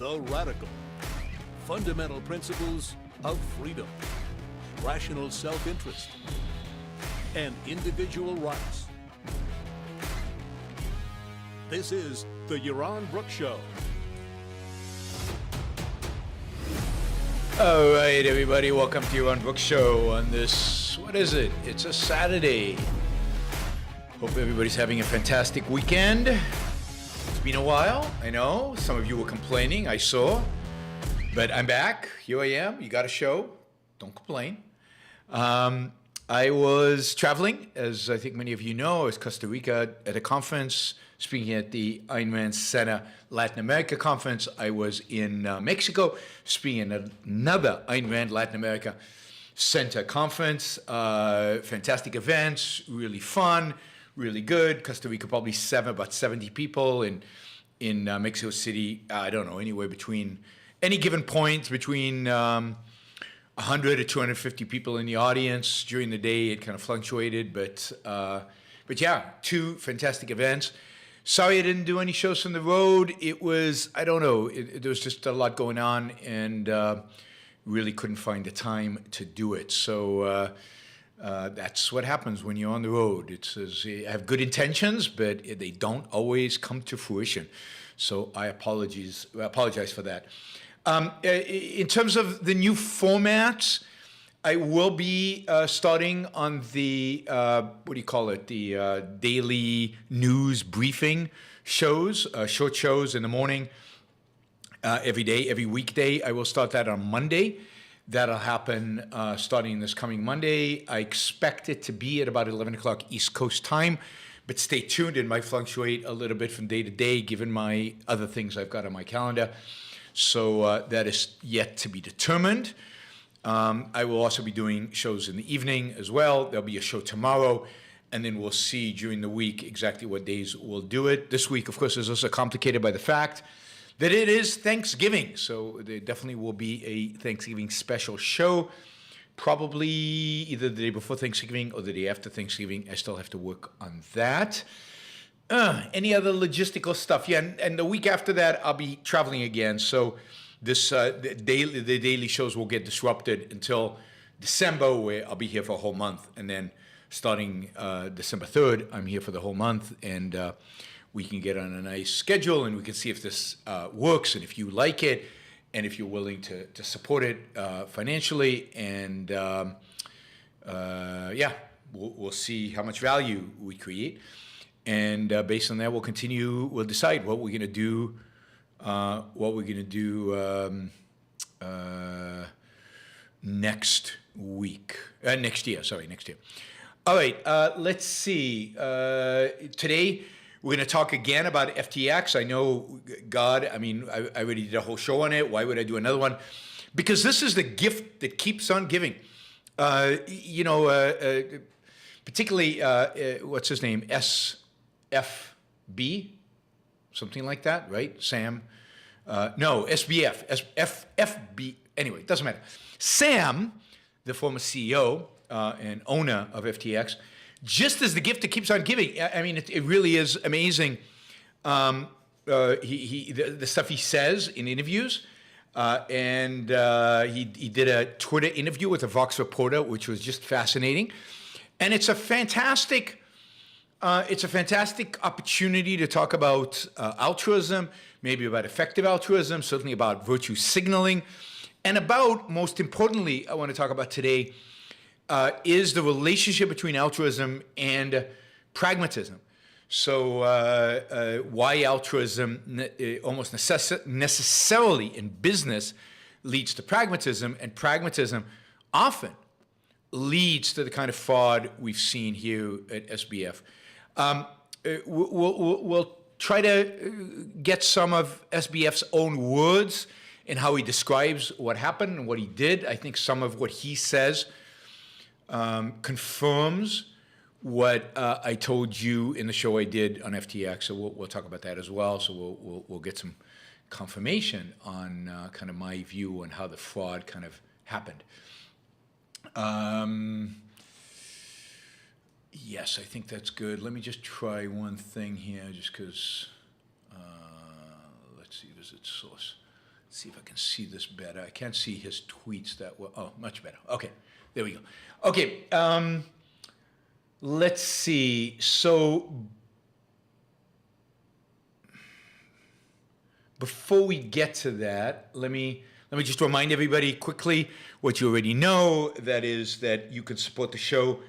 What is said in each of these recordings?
The Radical. Fundamental principles of freedom, rational self-interest, and individual rights. This is the Yaron Brooks Show. All right, everybody, welcome to Yaron Brooks Show on this, what is it? It's a Saturday. Hope everybody's having a fantastic weekend. It's been a while, I know. Some of you were complaining, I saw. But I'm back. Here I am. You got a show. Don't complain. I was traveling, as I think many of you know. I was in Costa Rica at a conference, speaking at the Ironman Center Latin America conference. I was in Mexico, speaking at another Ironman Latin America Center conference. Fantastic events, really fun, really good. Costa Rica, probably about 70 people. In Mexico City, I don't know, anywhere between any given point between 100 to 250 people in the audience. During the day, it kind of fluctuated, but yeah, two fantastic events. Sorry I didn't do any shows from the road. It was, I don't know, there was just a lot going on, and really couldn't find the time to do it. So that's what happens when you're on the road. It's you have good intentions, but they don't always come to fruition. So I apologize for that. In terms of the new formats, I will be starting on the, what do you call it, the daily news briefing shows, short shows in the morning, every day, every weekday. I will start that on Monday. That'll happen starting this coming Monday. I expect it to be at about 11 o'clock East Coast time, but stay tuned. It might fluctuate a little bit from day to day, given my other things I've got on my calendar. So that is yet to be determined. I will also be doing shows in the evening as well. There'll be a show tomorrow, and then we'll see during the week exactly what days we'll do it. This week, of course, is also complicated by the fact that it is Thanksgiving. So there definitely will be a Thanksgiving special show, probably either the day before Thanksgiving or the day after Thanksgiving. I still have to work on that. Any other logistical stuff? Yeah, and the week after that, I'll be traveling again. So this the daily shows will get disrupted until December, where I'll be here for a whole month. And then starting December 3rd, I'm here for the whole month. And we can get on a nice schedule, and we can see if this works, and if you like it, and if you're willing to support it financially. And yeah, we'll see how much value we create. And based on that, we'll decide what we're going to do, next year. All right, let's see. Today, we're going to talk again about FTX. I know, God, I mean, I already did a whole show on it. Why would I do another one? Because this is the gift that keeps on giving. Particularly, what's his name? SFB, something like that, right? Sam? No, SBF, FB. Anyway, it doesn't matter. Sam, the former CEO and owner of FTX, just as the gift that keeps on giving. I mean, it really is amazing. The stuff he says in interviews, and he did a Twitter interview with a Vox reporter, which was just fascinating. And it's a fantastic opportunity to talk about altruism, maybe about effective altruism, certainly about virtue signaling, and about, most importantly, I want to talk about today, is the relationship between altruism and pragmatism. So why altruism almost necessarily in business leads to pragmatism, and pragmatism often leads to the kind of fraud we've seen here at SBF. We'll try to get some of SBF's own words in how he describes what happened and what he did. I think some of what he says confirms what I told you in the show I did on FTX. So we'll talk about that as well. So we'll get some confirmation on kind of my view on how the fraud kind of happened. Yes, I think that's good. Let me just try one thing here, just because, let's see, visit source. see if I can see this better. I can't see his tweets that well. Oh, much better. Okay, there we go. Okay, let's see. So before we get to that, let me just remind everybody quickly what you already know. That is that you can support the show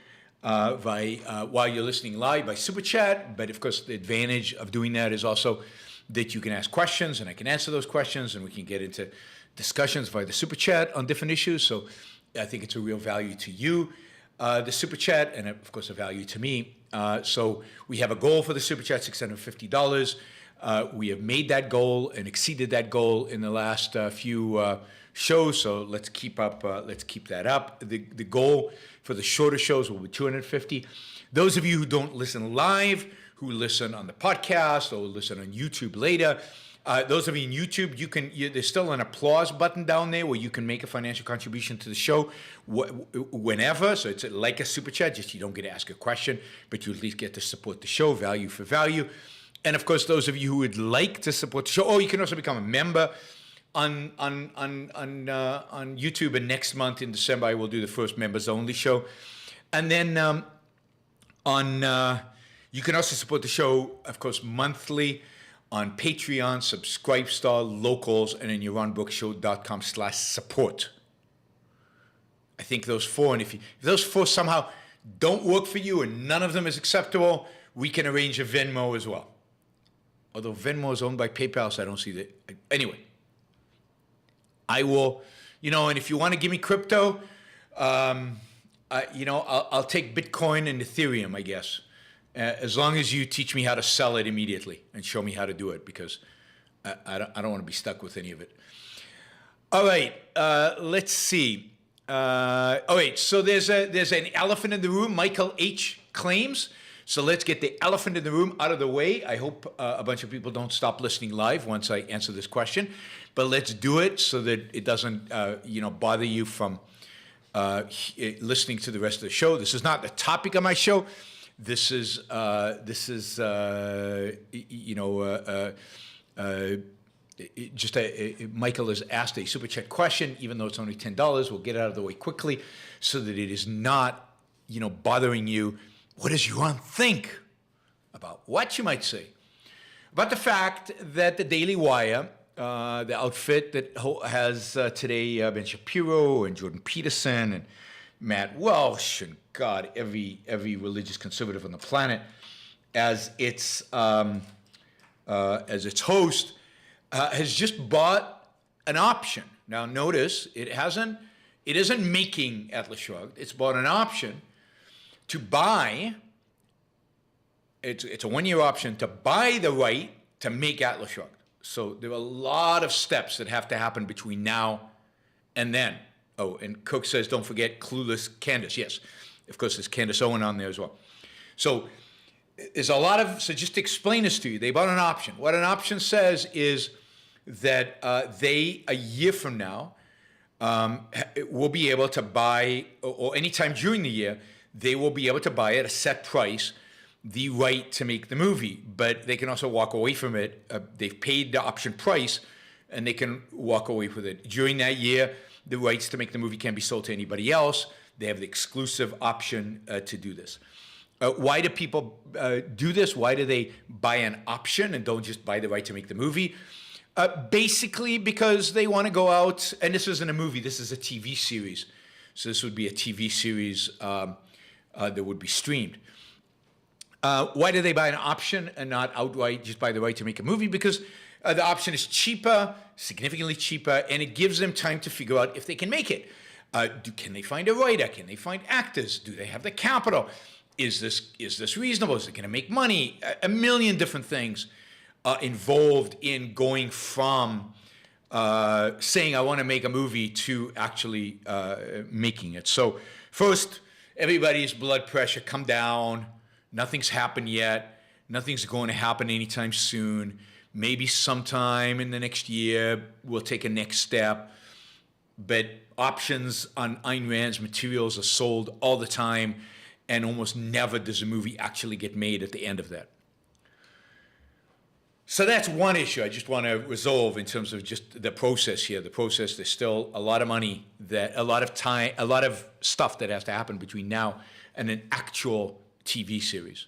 while you're listening live by Super Chat. But of course, the advantage of doing that is also that you can ask questions and I can answer those questions and we can get into discussions via the Super Chat on different issues. So I think it's a real value to you, the Super Chat, and of course a value to me. So we have a goal for the Super Chat, $650. We have made that goal and exceeded that goal in the last few shows. So let's keep that up. The goal for the shorter shows will be $250. Those of you who don't listen live, who listen on the podcast or listen on YouTube later, those of you in YouTube, there's still an applause button down there where you can make a financial contribution to the show whenever. So it's like a Super Chat, just you don't get to ask a question, but you at least get to support the show, value for value. And of course, those of you who would like to support the show, you can also become a member on YouTube. And next month in December, I will do the first members only show. And then you can also support the show, of course, monthly on Patreon, Subscribestar, Locals, and then YaronBrookShow.com/support. I think those four, and if those four somehow don't work for you and none of them is acceptable, we can arrange a Venmo as well. Although Venmo is owned by PayPal, so I don't see that. Anyway, I will, and if you want to give me crypto, I'll take Bitcoin and Ethereum, I guess, as long as you teach me how to sell it immediately and show me how to do it, because I don't want to be stuck with any of it. All right, let's see. All right, so there's an elephant in the room. Michael H. claims. So let's get the elephant in the room out of the way. I hope a bunch of people don't stop listening live once I answer this question. But let's do it so that it doesn't, bother you from listening to the rest of the show. This is not the topic of my show. Michael has asked a Super Chat question, even though it's only $10. We'll get it out of the way quickly so that it is not, bothering you. What does Yaron think about what you might say? About the fact that the Daily Wire, the outfit that has today Ben Shapiro and Jordan Peterson and Matt Welsh and God, every religious conservative on the planet as its host, has just bought an option. Now notice it isn't making Atlas Shrugged. It's bought an option to buy. It's a 1-year option to buy the right to make Atlas Shrugged. So there are a lot of steps that have to happen between now and then. Oh, and Cook says, don't forget Clueless Candace. Yes, of course, there's Candace Owen on there as well. So there's a lot of, so just to explain this to you, they bought an option. What an option says is that they, a year from now, will be able to buy, or anytime during the year, they will be able to buy at a set price the right to make the movie, but they can also walk away from it. They've paid the option price, and they can walk away with it. During that year, the rights to make the movie can't be sold to anybody else. They have the exclusive option to do this. Why do people do this? Why do they buy an option and don't just buy the right to make the movie? Basically because they want to go out, and this isn't a movie, this is a TV series. So this would be a TV series that would be streamed. Why do they buy an option and not outright just buy the right to make a movie? Because the option is cheaper, significantly cheaper, and it gives them time to figure out if they can make it. Can they find a writer? Can they find actors? Do they have the capital? Is this reasonable? Is it going to make money? A million different things involved in going from saying I want to make a movie to actually making it. So first, everybody's blood pressure come down. Nothing's happened yet. Nothing's going to happen anytime soon. Maybe sometime in the next year, we'll take a next step. But options on Ayn Rand's materials are sold all the time, and almost never does a movie actually get made at the end of that. So that's one issue I just want to resolve in terms of just the process here. The process, there's still a lot of money, a lot of time, a lot of stuff that has to happen between now and an actual TV series.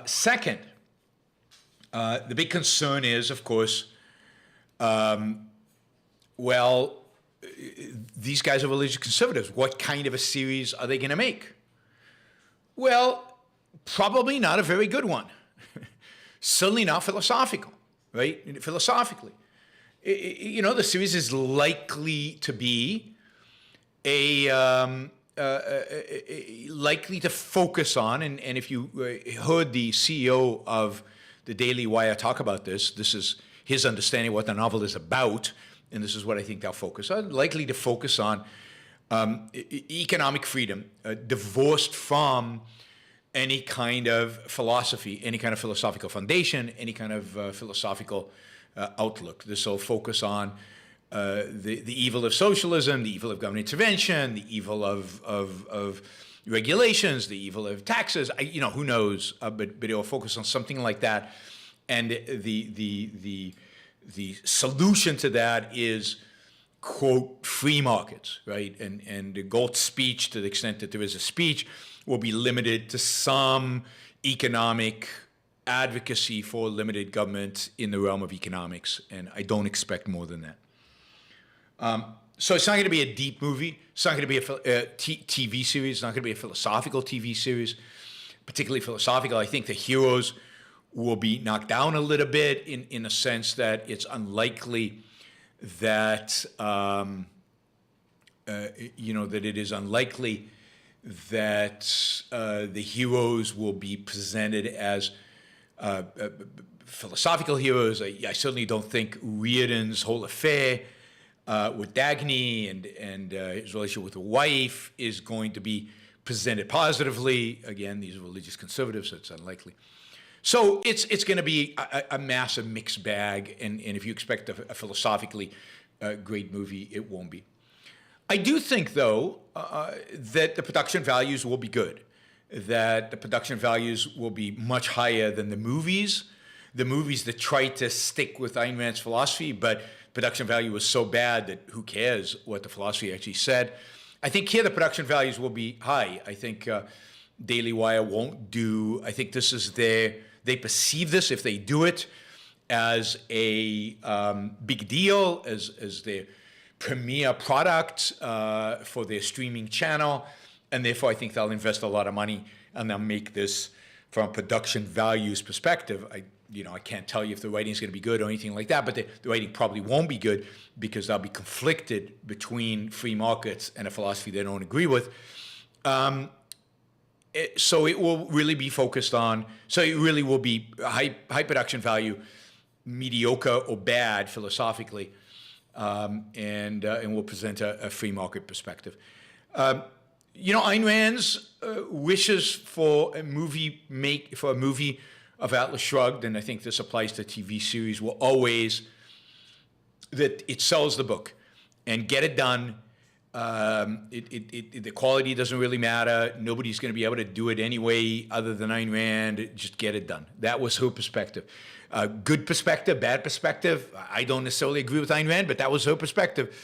Second, the big concern is, of course, these guys are religious conservatives. What kind of a series are they going to make? Well, probably not a very good one. Certainly not philosophical, right? Philosophically. The series is likely to be likely to focus on, and if you heard the CEO of the Daily Wire talk about this, this is his understanding of what the novel is about, and this is what I think they'll focus on, likely to focus on economic freedom, divorced from any kind of philosophy, any kind of philosophical foundation, any kind of philosophical outlook. This will focus on the evil of socialism, the evil of government intervention, the evil of regulations, the evil of taxes. Who knows? But it will focus on something like that, and the solution to that is, quote, free markets, right? And the Galt's speech, to the extent that there is a speech, will be limited to some economic advocacy for limited government in the realm of economics, and I don't expect more than that. So it's not going to be a deep movie. It's not going to be a TV series. It's not going to be a philosophical TV series, particularly philosophical. I think the heroes will be knocked down a little bit in a sense that it's unlikely that, that it is unlikely that the heroes will be presented as philosophical heroes. I certainly don't think Reardon's whole affair with Dagny and his relationship with the wife is going to be presented positively. Again, these are religious conservatives, so it's unlikely. So it's going to be a massive mixed bag, and if you expect a philosophically great movie, it won't be. I do think, though, that the production values will be good, that the production values will be much higher than the movies that try to stick with Ayn Rand's philosophy, but production value was so bad that who cares what the philosophy actually said. I think here the production values will be high. I think Daily Wire won't do, I think this is they perceive this, if they do it, as a big deal, as their premier product for their streaming channel, and therefore I think they'll invest a lot of money and they'll make this from a production values perspective. I can't tell you if the writing is going to be good or anything like that, but the writing probably won't be good because they'll be conflicted between free markets and a philosophy they don't agree with. So it will really be focused on, so it really will be high production value, mediocre or bad philosophically, and will present a free market perspective. Ayn Rand's wishes for a movie of Atlas Shrugged, and I think this applies to TV series, were always that it sells the book and get it done. The quality doesn't really matter. Nobody's going to be able to do it anyway other than Ayn Rand. Just get it done. That was her perspective. Good perspective, bad perspective. I don't necessarily agree with Ayn Rand, but that was her perspective.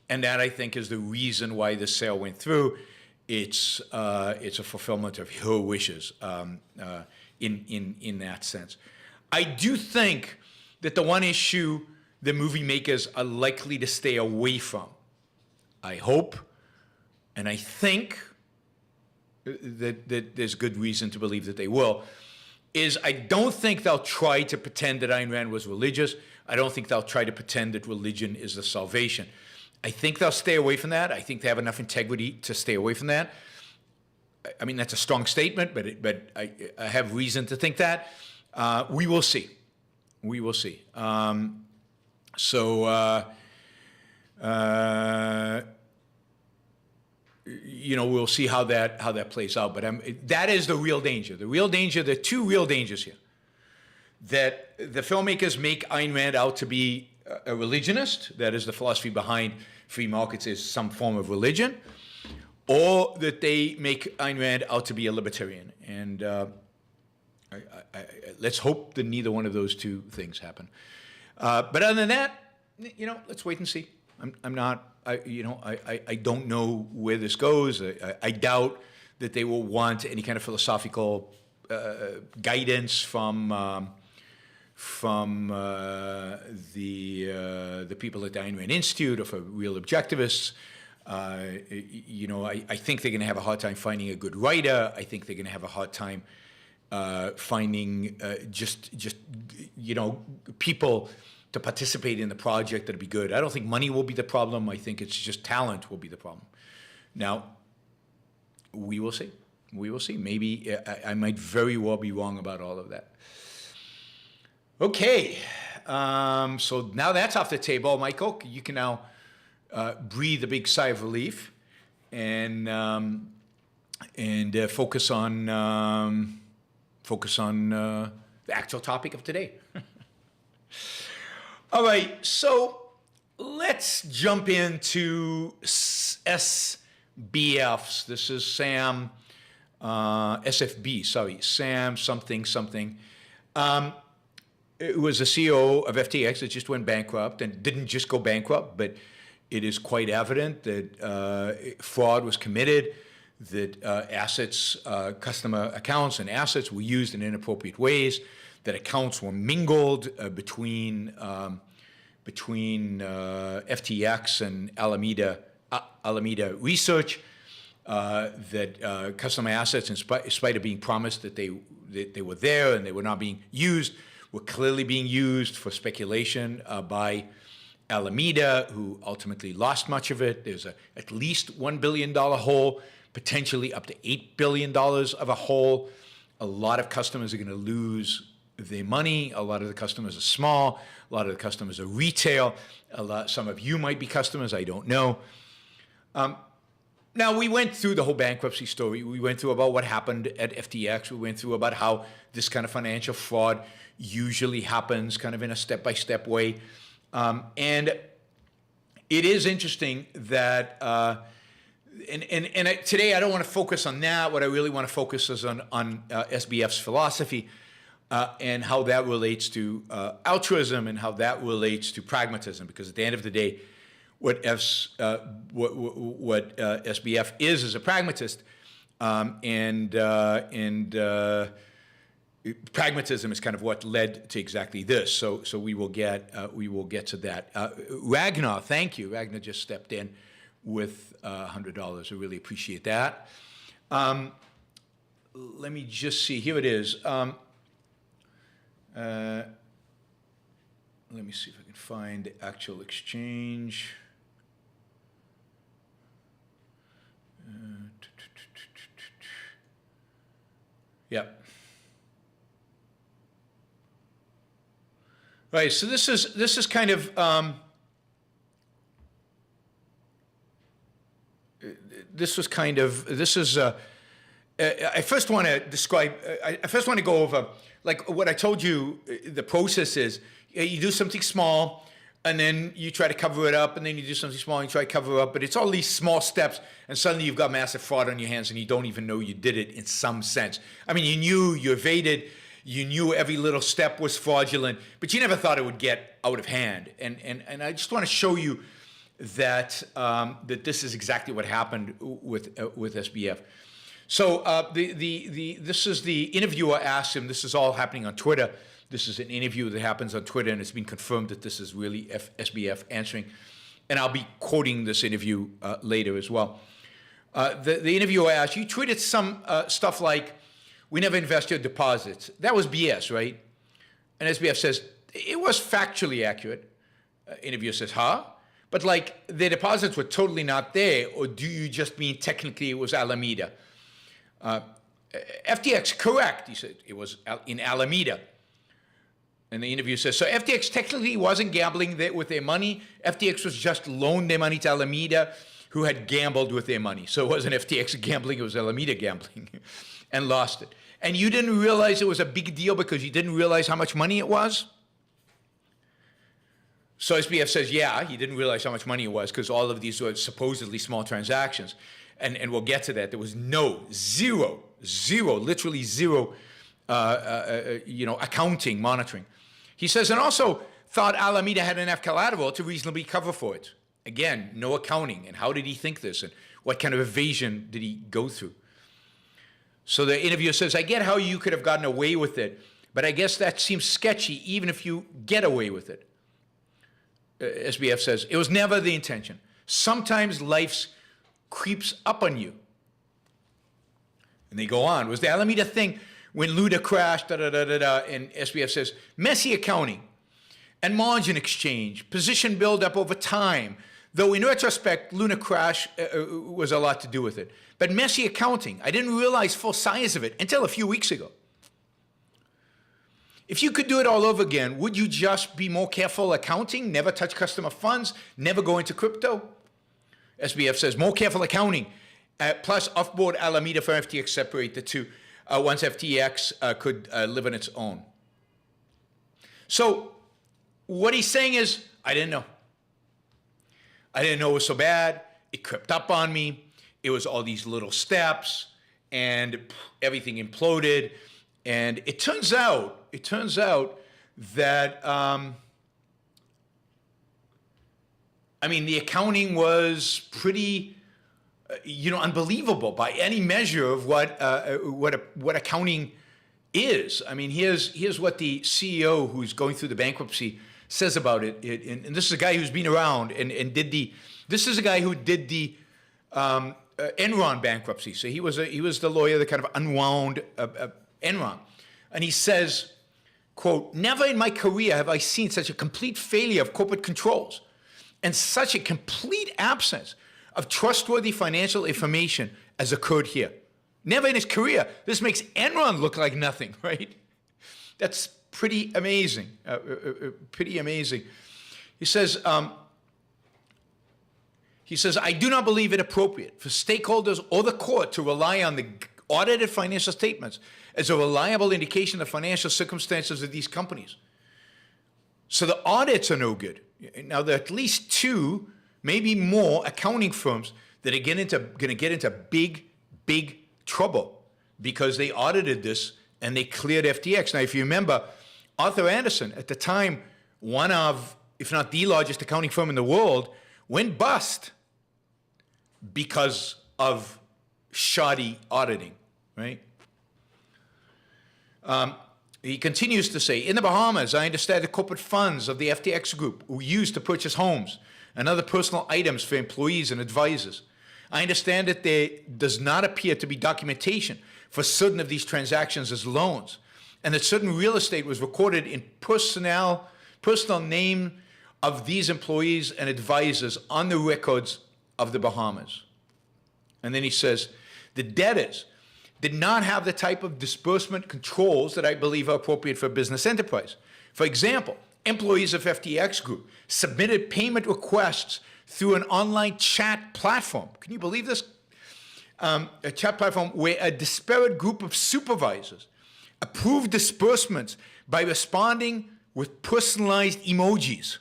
And that, I think, is the reason why this sale went through. It's a fulfillment of her wishes in that sense. I do think that the one issue the movie makers are likely to stay away from, I hope, and I think that there's good reason to believe that they will, is I don't think they'll try to pretend that Ayn Rand was religious. I don't think they'll try to pretend that religion is the salvation. I think they'll stay away from that. I think they have enough integrity to stay away from that. I mean, that's a strong statement, but I have reason to think that. We will see. We will see. We'll see how that plays out. But that is the real danger. The real danger, there are two real dangers here. That the filmmakers make Ayn Rand out to be a religionist, that is the philosophy behind free markets is some form of religion, or that they make Ayn Rand out to be a libertarian. And let's hope that neither one of those two things happen. But other than that, let's wait and see. I don't know where this goes. I doubt that they will want any kind of philosophical guidance from the people at the Ayn Rand Institute or for real objectivists. I think they're going to have a hard time finding a good writer. I think they're going to have a hard time finding just people to participate in the project that'll be good. I don't think money will be the problem. I think it's just talent will be the problem. Now, we will see. We will see. Maybe I might very well be wrong about all of that. Okay, so now that's off the table, Michael. You can now breathe a big sigh of relief and focus on the actual topic of today. All right, so let's jump into SBFs. This is Sam, SFB, sorry, Sam something. It was the CEO of FTX that just went bankrupt and didn't just go bankrupt, but it is quite evident that fraud was committed, that customer accounts and assets were used in inappropriate ways, that accounts were mingled between FTX and Alameda Research, that customer assets, in spite of being promised that they were there and they were not being used, were clearly being used for speculation by Alameda, who ultimately lost much of it. There's at least $1 billion hole, potentially up to $8 billion of a hole. A lot of customers are going to lose their money. A lot of the customers are small. A lot of the customers are retail. Some of you might be customers. I don't know. Now, we went through the whole bankruptcy story. We went through about what happened at FTX. We went through about how this kind of financial fraud usually happens kind of in a step-by-step way. And it is interesting that, today I don't want to focus on that. What I really want to focus is on SBF's philosophy and how that relates to altruism and how that relates to pragmatism. Because at the end of the day, what SBF is a pragmatist, pragmatism is kind of what led to exactly this. So we will get to that. Ragnar, thank you. Ragnar just stepped in with $100. I really appreciate that. Let me just see. Here it is. Let me see if I can find the actual exchange. Yep. Right. So this is kind of I first want to describe. I first want to go over like what I told you. The process is you do something small, and then you try to cover it up, and then you do something small and you try to cover it up. But it's all these small steps, and suddenly you've got massive fraud on your hands, and you don't even know you did it in some sense. I mean, you knew you evaded. You knew every little step was fraudulent, but you never thought it would get out of hand. And I just want to show you that that this is exactly what happened with SBF. So this is the interviewer asked him. This is all happening on Twitter. This is an interview that happens on Twitter, and it's been confirmed that this is really SBF answering. And I'll be quoting this interview later as well. The interviewer asked, you tweeted some stuff like, "We never invest your deposits." That was BS, right? And SBF says, it was factually accurate. Interviewer says, huh? But like the deposits were totally not there, or do you just mean technically it was Alameda? FTX, correct, he said, it was in Alameda. And the interviewer says, so FTX technically wasn't gambling with their money. FTX was just loaned their money to Alameda, who had gambled with their money. So it wasn't FTX gambling, it was Alameda gambling, and lost it. And you didn't realize it was a big deal because you didn't realize how much money it was? So SBF says, yeah, he didn't realize how much money it was because all of these were supposedly small transactions. And we'll get to that. There was literally zero accounting, monitoring. He says, and also thought Alameda had enough collateral to reasonably cover for it. Again, no accounting. And how did he think this? And what kind of evasion did he go through? So the interviewer says, I get how you could have gotten away with it, but I guess that seems sketchy even if you get away with it. SBF says, it was never the intention. Sometimes life creeps up on you. And they go on. Was the Alameda thing when Luna crashed, and SBF says, messy accounting and margin exchange, position buildup over time, though in retrospect, Luna crash was a lot to do with it. But messy accounting, I didn't realize full size of it until a few weeks ago. If you could do it all over again, would you just be more careful accounting, never touch customer funds, never go into crypto? SBF says, more careful accounting, plus offboard Alameda for FTX separate the two once FTX could live on its own. So what he's saying is, I didn't know. I didn't know it was so bad. It crept up on me. It was all these little steps, and everything imploded. And it turns out that, the accounting was pretty, unbelievable by any measure of what accounting is. I mean, here's what the CEO who's going through the bankruptcy says about it. And this is a guy who's been around and this is a guy who did the Enron bankruptcy. So he was the lawyer that kind of unwound Enron. And he says, quote, never in my career have I seen such a complete failure of corporate controls and such a complete absence of trustworthy financial information as occurred here. Never in his career. This makes Enron look like nothing, right? That's pretty amazing. Pretty amazing. He says, I do not believe it appropriate for stakeholders or the court to rely on the audited financial statements as a reliable indication of financial circumstances of these companies. So the audits are no good. Now, there are at least two, maybe more, accounting firms that are going to get into big, big trouble because they audited this and they cleared FTX. Now, if you remember, Arthur Andersen, at the time, one of, if not the largest accounting firm in the world, went bust because of shoddy auditing, right? He continues to say, in the Bahamas, I understand the corporate funds of the FTX group were used to purchase homes and other personal items for employees and advisors. I understand that there does not appear to be documentation for certain of these transactions as loans, and that certain real estate was recorded in personal name of these employees and advisors on the records of the Bahamas. And then he says, the debtors did not have the type of disbursement controls that I believe are appropriate for a business enterprise. For example, employees of FTX Group submitted payment requests through an online chat platform. Can you believe this? A chat platform where a disparate group of supervisors approved disbursements by responding with personalized emojis.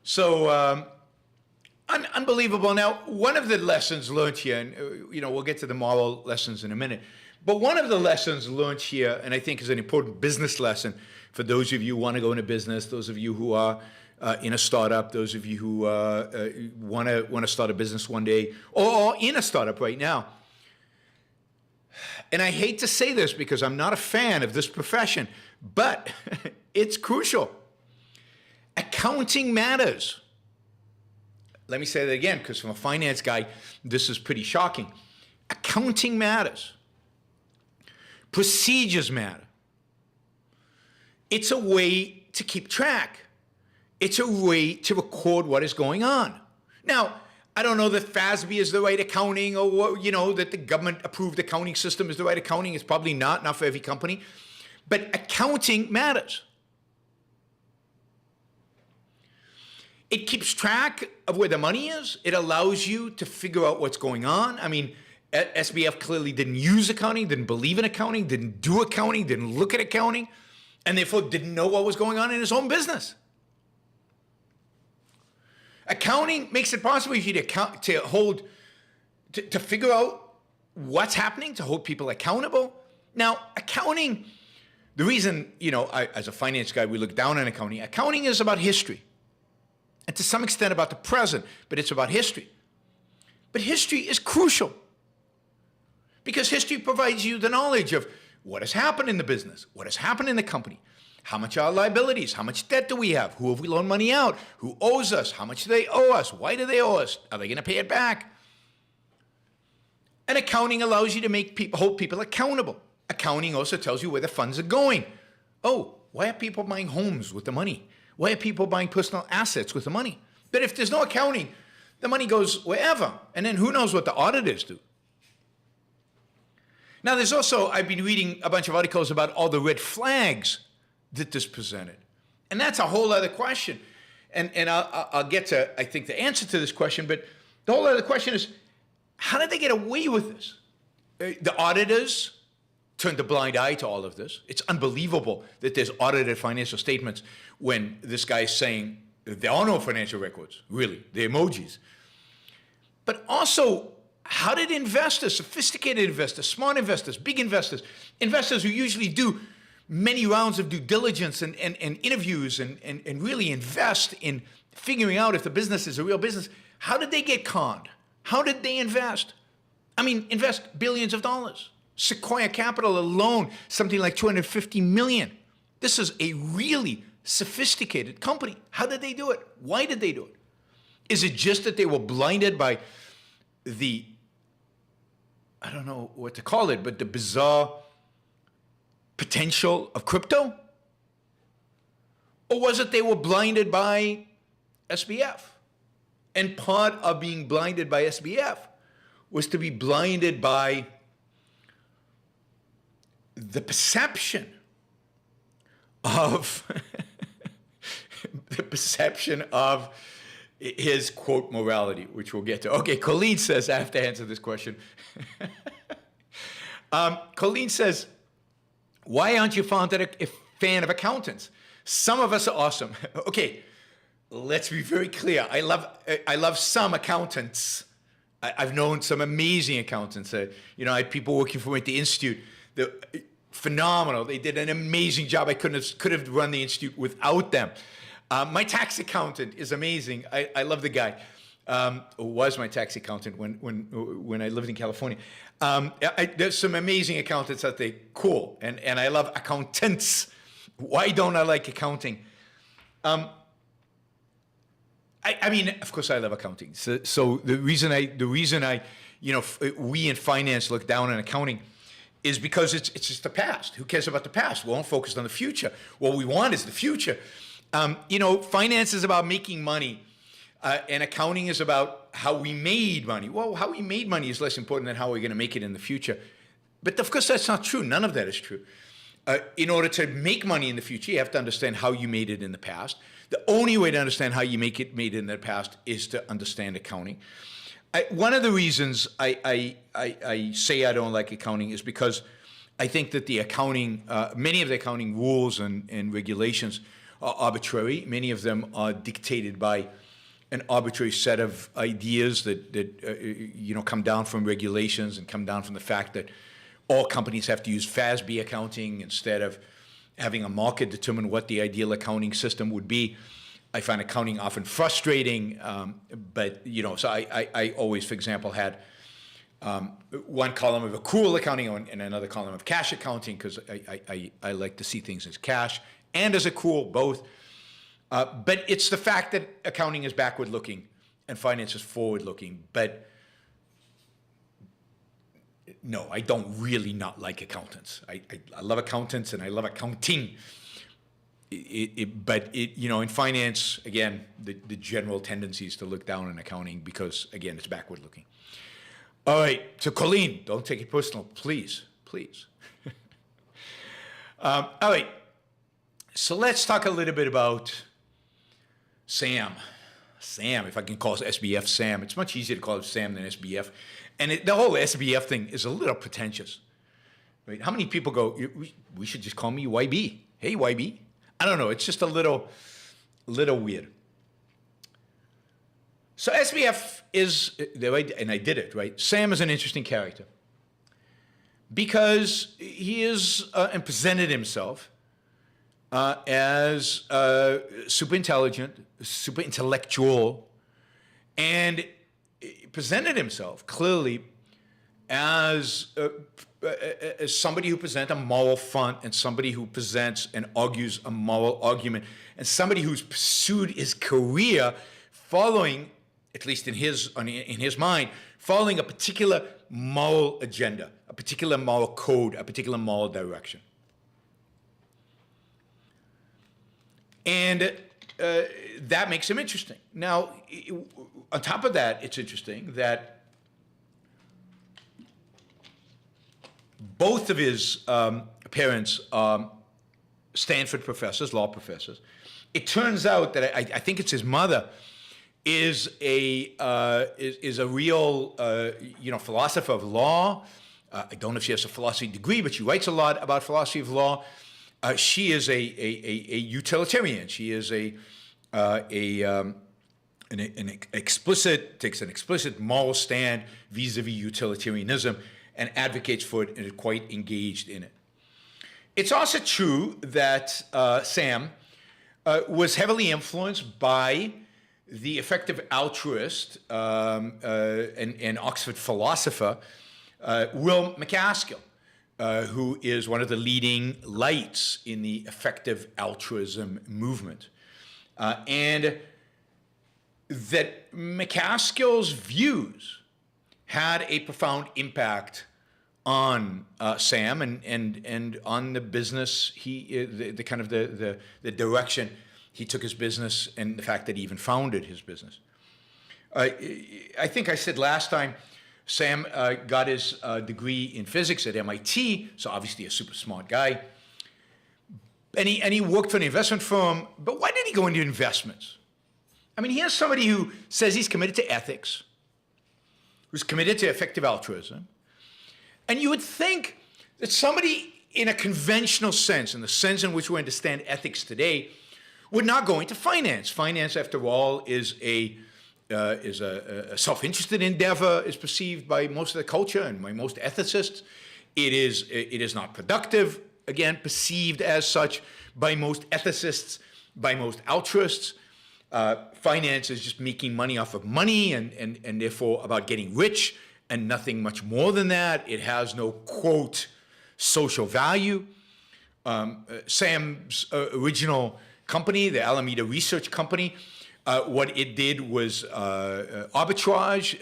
So, unbelievable. Now, one of the lessons learned here, and we'll get to the moral lessons in a minute, but one of the lessons learned here, and I think is an important business lesson for those of you who want to go into business, those of you who are in a startup, those of you who want to start a business one day, or in a startup right now. And I hate to say this because I'm not a fan of this profession, but it's crucial. Accounting matters. Let me say that again, because from a finance guy, this is pretty shocking. Accounting matters. Procedures matter. It's a way to keep track. It's a way to record what is going on. Now, I don't know that FASB is the right accounting, or that the government-approved accounting system is the right accounting. It's probably not for every company. But accounting matters. It keeps track of where the money is. It allows you to figure out what's going on. I mean, SBF clearly didn't use accounting, didn't believe in accounting, didn't do accounting, didn't look at accounting, and therefore didn't know what was going on in his own business. Accounting makes it possible for you to figure out what's happening to hold people accountable. Now, accounting, the reason, as a finance guy, we look down on accounting. Accounting is about history. And to some extent about the present, but it's about history. But history is crucial because history provides you the knowledge of what has happened in the business, what has happened in the company, how much are our liabilities, how much debt do we have, who have we loaned money out, who owes us, how much do they owe us, why do they owe us, are they going to pay it back? And accounting allows you to hold people accountable. Accounting also tells you where the funds are going. Oh, why are people buying homes with the money? Why are people buying personal assets with the money? But if there's no accounting, the money goes wherever. And then who knows what the auditors do? Now, there's also, I've been reading a bunch of articles about all the red flags that this presented. And that's a whole other question. And I'll get to, I think, the answer to this question. But the whole other question is, how did they get away with this? The auditors turned a blind eye to all of this. It's unbelievable that there's audited financial statements when this guy is saying there are no financial records, really, the emojis. But also, how did investors, sophisticated investors, smart investors, big investors, investors who usually do many rounds of due diligence and interviews and really invest in figuring out if the business is a real business, how did they get conned? How did they invest? I mean, invest billions of dollars. Sequoia Capital alone, something like $250 million. This is a really sophisticated company. How did they do it? Why did they do it? Is it just that they were blinded by the, I don't know what to call it, but the bizarre potential of crypto? Or was it they were blinded by SBF? And part of being blinded by SBF was to be blinded by the perception of his quote morality, which we'll get to. Okay, Colleen says, I have to answer this question. Colleen says, why aren't you a fan of accountants? Some of us are awesome. Okay, let's be very clear. I love some accountants. I've known some amazing accountants. I had people working for me at the Institute. They're phenomenal. They did an amazing job. I could have run the Institute without them. My tax accountant is amazing. I love the guy. Who was my tax accountant when I lived in California. There's some amazing accountants out there. Cool. And I love accountants. Why don't I like accounting? I mean, of course I love accounting. So the reason I, we in finance look down on accounting is because it's just the past. Who cares about the past? We're all focused on the future. What we want is the future. Finance is about making money, and accounting is about how we made money. Well, how we made money is less important than how we're going to make it in the future. But of course, that's not true. None of that is true. In order to make money in the future, you have to understand how you made it in the past. The only way to understand how you made it in the past is to understand accounting. One of the reasons I say I don't like accounting is because I think that the accounting, many of the accounting rules and regulations are arbitrary. Many of them are dictated by an arbitrary set of ideas that come down from regulations and come down from the fact that all companies have to use FASB accounting instead of having a market determine what the ideal accounting system would be. I find accounting often frustrating, but so I always, for example, had one column of accrual accounting and another column of cash accounting because I like to see things as cash and as accrual, both. But it's the fact that accounting is backward-looking and finance is forward-looking. But no, I don't really not like accountants. I love accountants and I love accounting. But in finance, again, the general tendency is to look down on accounting because, again, it's backward-looking. All right, so Colleen, don't take it personal, please, please. All right, so let's talk a little bit about Sam. Sam, if I can call SBF Sam. It's much easier to call it Sam than SBF. And the whole SBF thing is a little pretentious. Right? How many people go, we should just call me YB. Hey, YB. I don't know. It's just a little weird. So SBF is, and I did it, right? Sam is an interesting character. because he is and presented himself as super intelligent, super intellectual, and presented himself clearly as somebody who presents a moral front, and somebody who presents and argues a moral argument, and somebody who's pursued his career following, at least in his mind, following a particular moral agenda, a particular moral code, a particular moral direction. And that makes him interesting. Now, on top of that, it's interesting that both of his parents are Stanford professors, law professors. It turns out that I think it's his mother is a real philosopher of law. I don't know if she has a philosophy degree, but she writes a lot about philosophy of law. She is a utilitarian. She is an explicit moral stand vis-a-vis utilitarianism, and advocates for it and is quite engaged in it. It's also true that Sam was heavily influenced by the effective altruist and Oxford philosopher Will MacAskill, who is one of the leading lights in the effective altruism movement. And that MacAskill's views had a profound impact on Sam and on the business, the direction he took his business, and the fact that he even founded his business. I think I said last time, Sam got his degree in physics at MIT, so obviously a super smart guy. And he worked for an investment firm, but why did he go into investments? I mean, here's somebody who says he's committed to ethics, who's committed to effective altruism. And you would think that somebody in a conventional sense, in the sense in which we understand ethics today, would not go into finance. Finance, after all, is a self-interested endeavor, is perceived by most of the culture and by most ethicists. It is not productive, again, perceived as such by most ethicists, by most altruists. Finance is just making money off of money and therefore about getting rich and nothing much more than that. It has no, quote, social value. Sam's original company, the Alameda Research Company, what it did was arbitrage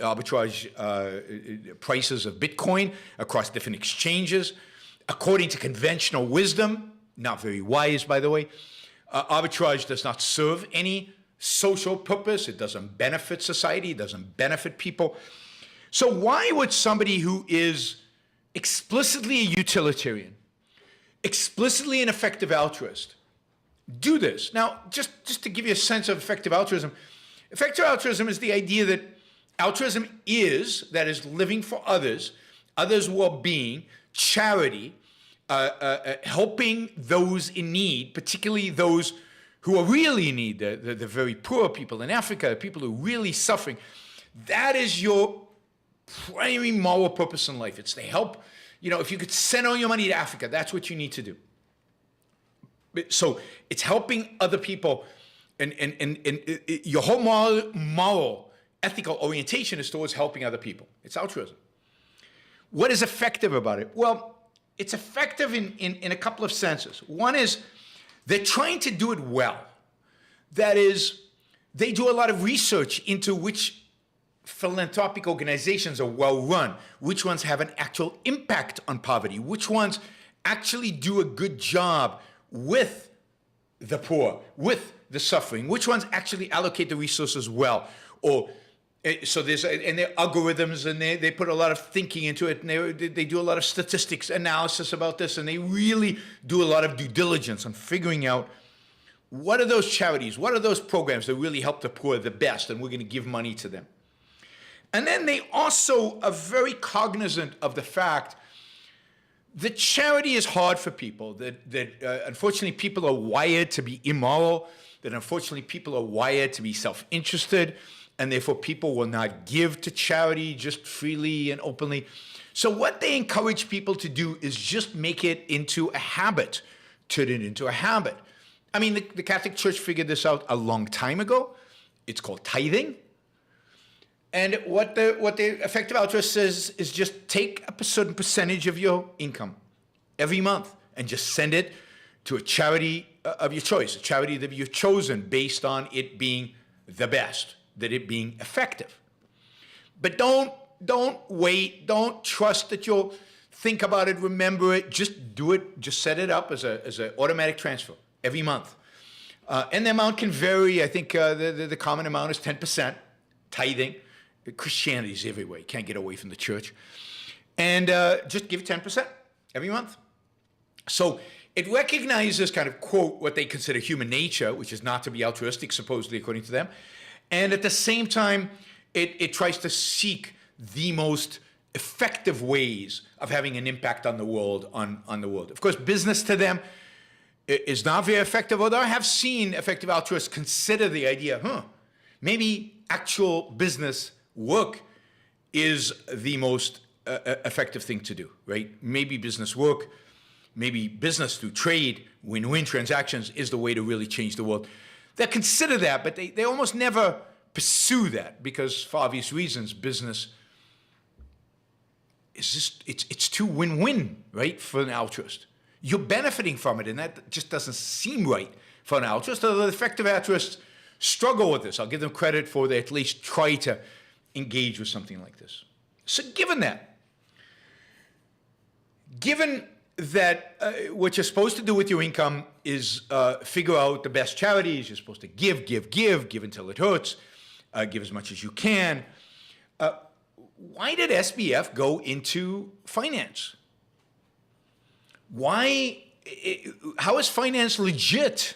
prices of Bitcoin across different exchanges. According to conventional wisdom, not very wise, by the way, arbitrage does not serve any social purpose. It doesn't benefit society. It doesn't benefit people. So why would somebody who is explicitly a utilitarian, explicitly an effective altruist, do this? Now, just to give you a sense of effective altruism is the idea that altruism is, that is, living for others' well-being, charity, helping those in need, particularly those who are really in need, the very poor people in Africa, people who are really suffering. That is your primary moral purpose in life. It's to help, if you could send all your money to Africa, that's what you need to do. So it's helping other people, and your whole moral, ethical orientation is towards helping other people. It's altruism. What is effective about it? Well, it's effective in a couple of senses. One is they're trying to do it well. That is, they do a lot of research into which philanthropic organizations are well run, which ones have an actual impact on poverty, which ones actually do a good job with the poor, with the suffering, which ones actually allocate the resources well. Or so there's, and there are algorithms, and they put a lot of thinking into it, and they do a lot of statistics analysis about this, and they really do a lot of due diligence on figuring out what are those charities, what are those programs that really help the poor the best, and we're going to give money to them. And then they also are very cognizant of the fact that charity is hard for people, that unfortunately people are wired to be immoral, that unfortunately people are wired to be self-interested, and therefore people will not give to charity just freely and openly. So what they encourage people to do is just make it into a habit, turn it into a habit. I mean, the Catholic Church figured this out a long time ago. It's called tithing. And what the effective altruist says is just take a certain percentage of your income every month and just send it to a charity of your choice, a charity that you've chosen based on it being the best, that it being effective. But don't wait, don't trust that you'll think about it, remember it, just do it, just set it up as an automatic transfer every month. And the amount can vary. I think the common amount is 10%, tithing. Christianity is everywhere. You can't get away from the church. And just give 10% every month. So it recognizes kind of, quote, what they consider human nature, which is not to be altruistic, supposedly, according to them. And at the same time, it tries to seek the most effective ways of having an impact on the world, on the world. Of course, business to them is not very effective, although I have seen effective altruists consider the idea, maybe actual business work is the most effective thing to do, right? Maybe business work, maybe business through trade, win-win transactions is the way to really change the world. They consider that, but they almost never pursue that because, for obvious reasons, business is just, it's too win-win, right, for an altruist. You're benefiting from it, and that just doesn't seem right for an altruist, although the effective altruists struggle with this. I'll give them credit for they at least try to engage with something like this. So given that what you're supposed to do with your income is figure out the best charities, you're supposed to give until it hurts, give as much as you can. Why did SBF go into finance? How is finance legit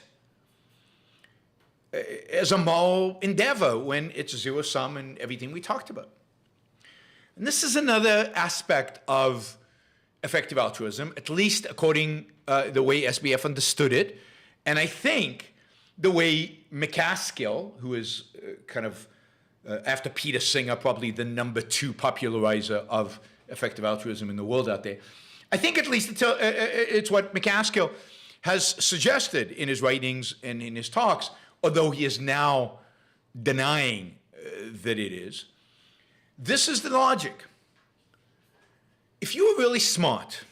as a moral endeavor when it's zero sum and everything we talked about? And this is another aspect of effective altruism, at least according the way SBF understood it. And I think the way McCaskill, who is kind of, after Peter Singer, probably the #2 popularizer of effective altruism in the world out there, I think at least it's what McCaskill has suggested in his writings and in his talks, although he is now denying that it is. This is the logic. If you are really smart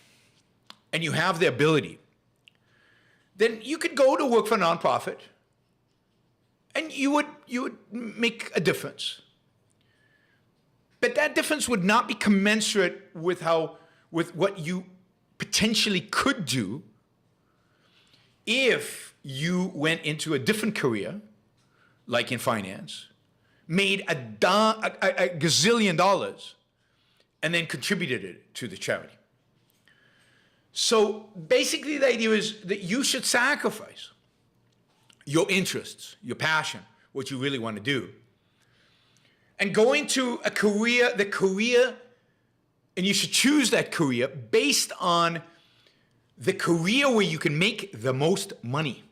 and you have the ability, then you could go to work for a nonprofit and you would make a difference. But that difference would not be commensurate with what you potentially could do if you went into a different career, like in finance, made a gazillion dollars, and then contributed it to the charity. So basically the idea is that you should sacrifice your interests, your passion, what you really want to do, and go into a career, and you should choose that career based on the career where you can make the most money.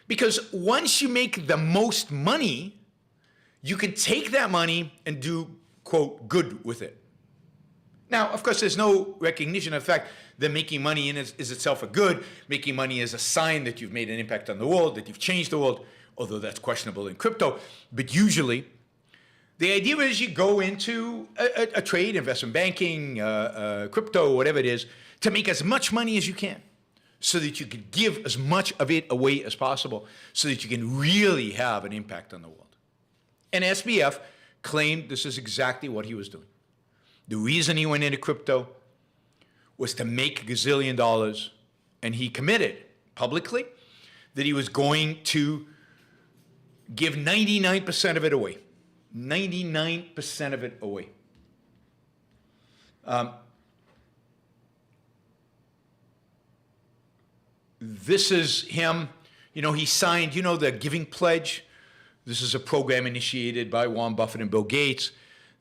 Because once you make the most money, you can take that money and do, quote, good with it. Now, of course, there's no recognition of the fact that making money is itself a good. Making money is a sign that you've made an impact on the world, that you've changed the world, although that's questionable in crypto. But usually, the idea is you go into a trade, investment banking, crypto, whatever it is, to make as much money as you can so that you can give as much of it away as possible so that you can really have an impact on the world. And SBF claimed this is exactly what he was doing. The reason he went into crypto was to make a gazillion dollars, and he committed publicly that he was going to give 99% of it away. 99% of it away. This is him. You know, he signed, you know, the Giving Pledge. This is a program initiated by Warren Buffett and Bill Gates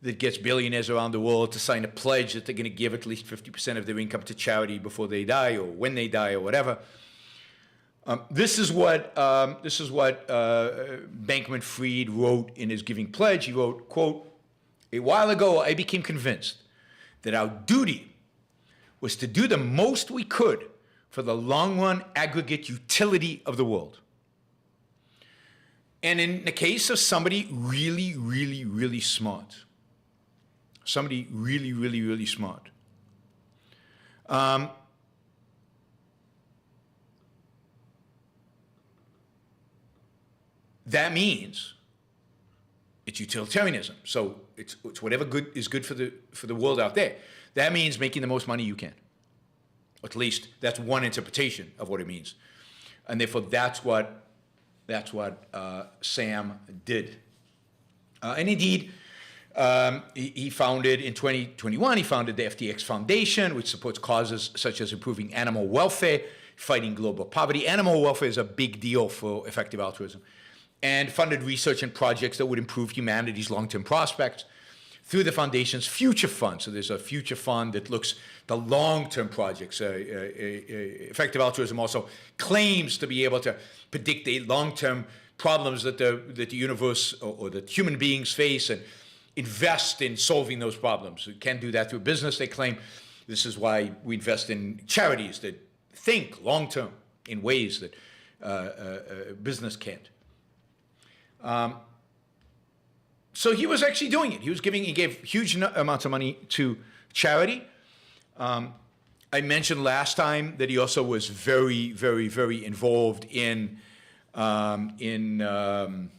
that gets billionaires around the world to sign a pledge that they're going to give at least 50% of their income to charity before they die or when they die or whatever. This is what Bankman-Fried wrote in his Giving Pledge. He wrote, quote, "A while ago, I became convinced that our duty was to do the most we could for the long-run aggregate utility of the world. And in the case of somebody really, really, really smart, that means it's utilitarianism. So it's whatever good is good for the world out there. That means making the most money you can. At least that's one interpretation of what it means, and therefore that's what Sam did. And indeed, he founded in 2021. He founded the FTX Foundation, which supports causes such as improving animal welfare, fighting global poverty. Animal welfare is a big deal for effective altruism, and funded research and projects that would improve humanity's long-term prospects through the foundation's future fund. So there's a future fund that looks the long-term projects. Effective altruism also claims to be able to predict the long-term problems that the universe or that human beings face and invest in solving those problems. We can't do that through business, they claim. This is why we invest in charities that think long-term in ways that business can't. So he was actually doing it. He gave huge amounts of money to charity. I mentioned last time that he also was very, very, very involved in the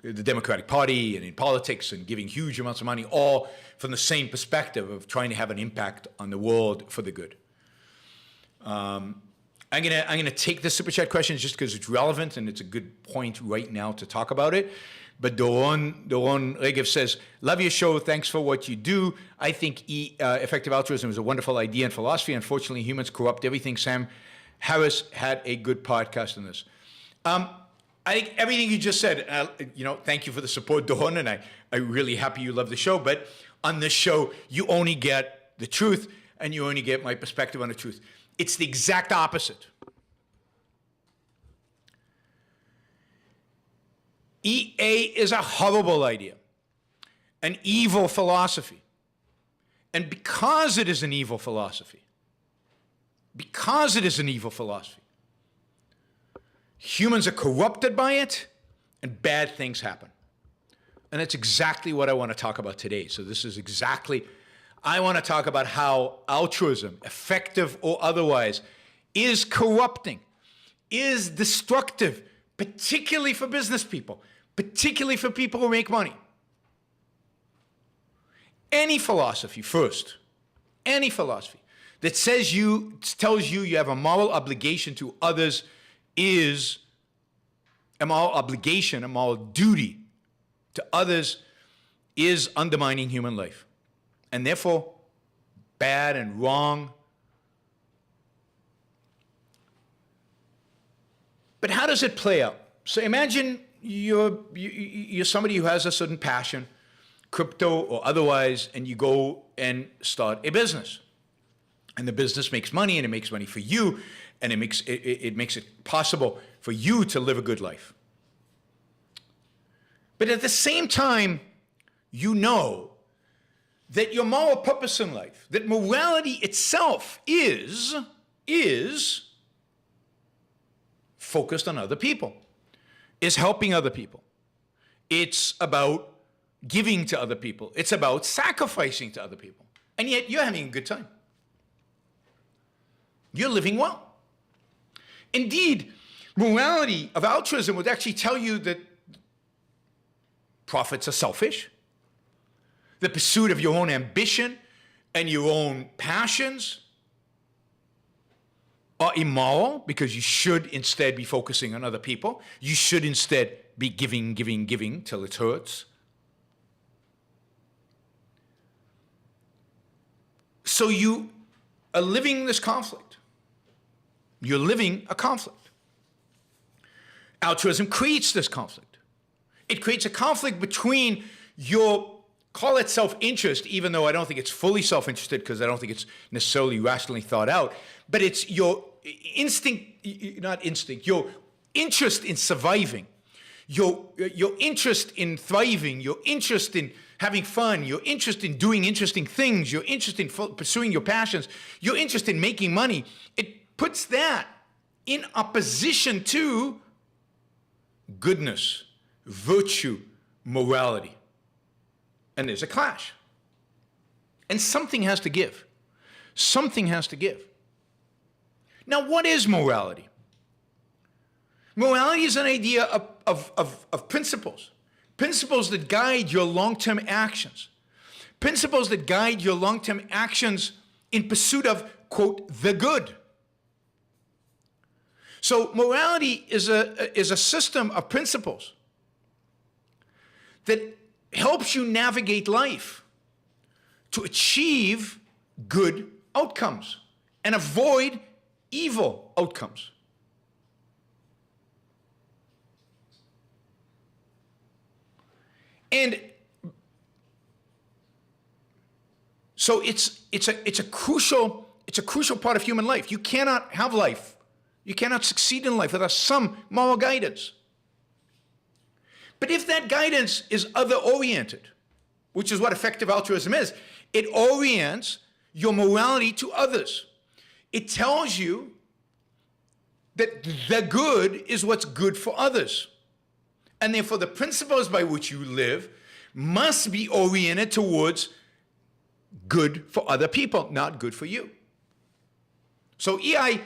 Democratic Party and in politics and giving huge amounts of money, all from the same perspective of trying to have an impact on the world for the good. I'm gonna take the super chat question just because it's relevant and it's a good point right now to talk about it. But Doron Regev says, "Love your show. Thanks for what you do. I think effective altruism is a wonderful idea and philosophy. Unfortunately, humans corrupt everything. Sam Harris had a good podcast on this." I think everything you just said. Thank you for the support, Doron, and I'm really happy you love the show. But on this show, you only get the truth, and you only get my perspective on the truth. It's the exact opposite. EA is a horrible idea, an evil philosophy. And because it is an evil philosophy, humans are corrupted by it, and bad things happen. And that's exactly what I want to talk about today. So this is exactly... I want to talk about how altruism, effective or otherwise, is corrupting, is destructive, particularly for business people, particularly for people who make money. Any philosophy, any philosophy that tells you you have a moral obligation to others is a moral obligation, a moral duty to others is undermining human life. And therefore, bad and wrong. But how does it play out? So imagine you're somebody who has a certain passion, crypto or otherwise, and you go and start a business. And the business makes money, and it makes money for you, and it makes it possible for you to live a good life. But at the same time, you know that your moral purpose in life, that morality itself is focused on other people, is helping other people. It's about giving to other people. It's about sacrificing to other people. And yet you're having a good time. You're living well. Indeed, morality of altruism would actually tell you that profits are selfish. The pursuit of your own ambition and your own passions are immoral because you should instead be focusing on other people. You should instead be giving till it hurts. So you are living this conflict. You're living a conflict. Altruism creates this conflict. It creates a conflict between your call it self-interest, even though I don't think it's fully self-interested because I don't think it's necessarily rationally thought out, but it's your your interest in surviving, your interest in thriving, your interest in having fun, your interest in doing interesting things, your interest in pursuing your passions, your interest in making money. It puts that in opposition to goodness, virtue, morality. And there's a clash. And something has to give. Something has to give. Now, what is morality? Morality is an idea of principles. Principles that guide your long-term actions. Principles that guide your long-term actions in pursuit of, quote, the good. So morality is a system of principles that helps you navigate life to achieve good outcomes and avoid evil outcomes. And so it's a crucial part of human life. You cannot have life. You cannot succeed in life without some moral guidance. But if that guidance is other-oriented, which is what effective altruism is, it orients your morality to others. It tells you that the good is what's good for others. And therefore, the principles by which you live must be oriented towards good for other people, not good for you. So EI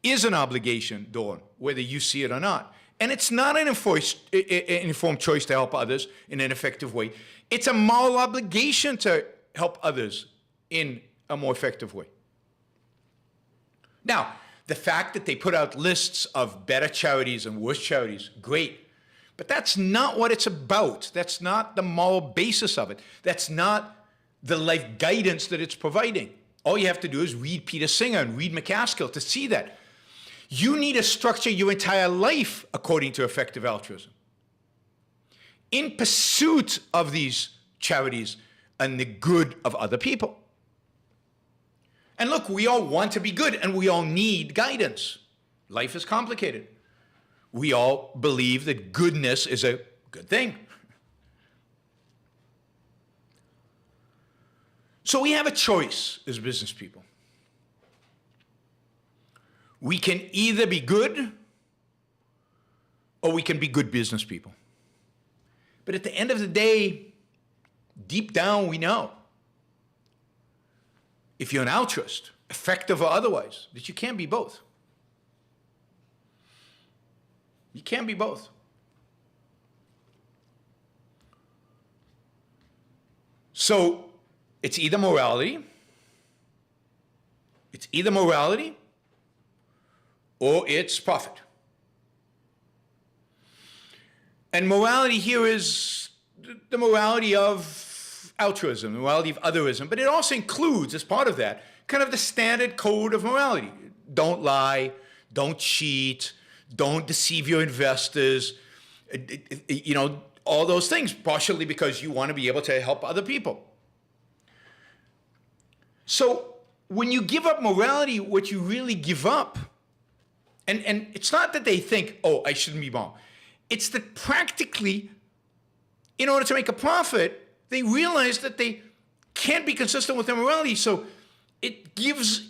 is an obligation, Dawn, whether you see it or not. And it's not an informed choice to help others in an effective way. It's a moral obligation to help others in a more effective way. Now, the fact that they put out lists of better charities and worse charities, great. But that's not what it's about. That's not the moral basis of it. That's not the life guidance that it's providing. All you have to do is read Peter Singer and read McCaskill to see that. You need to structure your entire life according to effective altruism, in pursuit of these charities and the good of other people. And look, we all want to be good and we all need guidance. Life is complicated. We all believe that goodness is a good thing. So we have a choice as business people. We can either be good or we can be good business people. But at the end of the day, deep down we know, if you're an altruist, effective or otherwise, that you can't be both. You can't be both. So it's either morality or it's profit. And morality here is the morality of altruism, the morality of otherism, but it also includes, as part of that, kind of the standard code of morality. Don't lie, don't cheat, don't deceive your investors, all those things, partially because you want to be able to help other people. So when you give up morality, what you really give up, and it's not that they think, oh, I shouldn't be moral. It's that practically, in order to make a profit, they realize that they can't be consistent with their morality. So it gives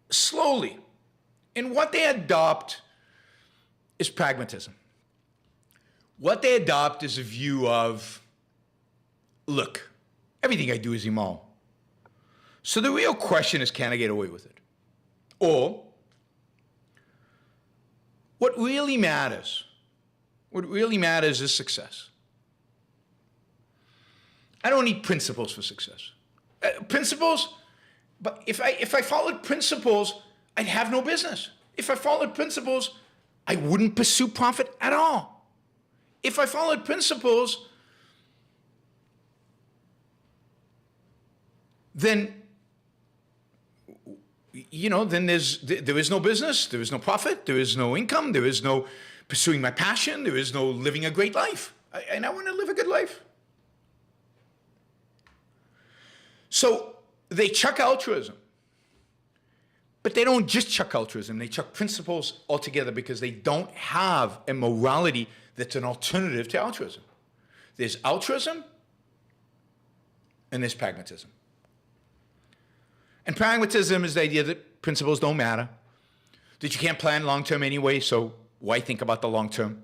slowly. And what they adopt is pragmatism. What they adopt is a view of, look, everything I do is immoral. So the real question is, can I get away with it? Or, what really matters is success. I don't need principles for success. Principles, but if I followed principles, I'd have no business. If I followed principles, I wouldn't pursue profit at all. If I followed principles, then there is no business, there is no profit, there is no income, there is no pursuing my passion, there is no living a great life. And I want to live a good life. So they chuck altruism. But they don't just chuck altruism, they chuck principles altogether because they don't have a morality that's an alternative to altruism. There's altruism and there's pragmatism. And pragmatism is the idea that principles don't matter, that you can't plan long term anyway, so why think about the long term?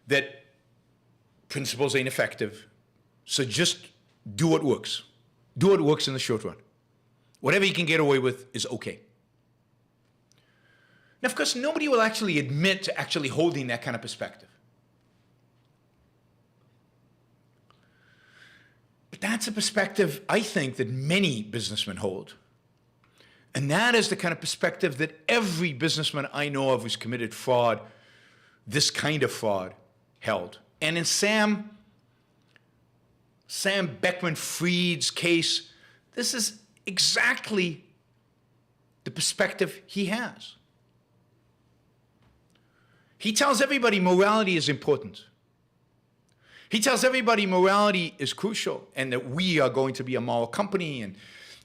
That principles ain't effective, so just do what works. Do what works in the short run. Whatever you can get away with is okay. Now, of course, nobody will actually admit to actually holding that kind of perspective. But that's a perspective, I think, that many businessmen hold. And that is the kind of perspective that every businessman I know of who's committed fraud, this kind of fraud, held. And in Sam Beckman-Fried's case, this is exactly the perspective he has. He tells everybody morality is important. He tells everybody morality is crucial and that we are going to be a moral company and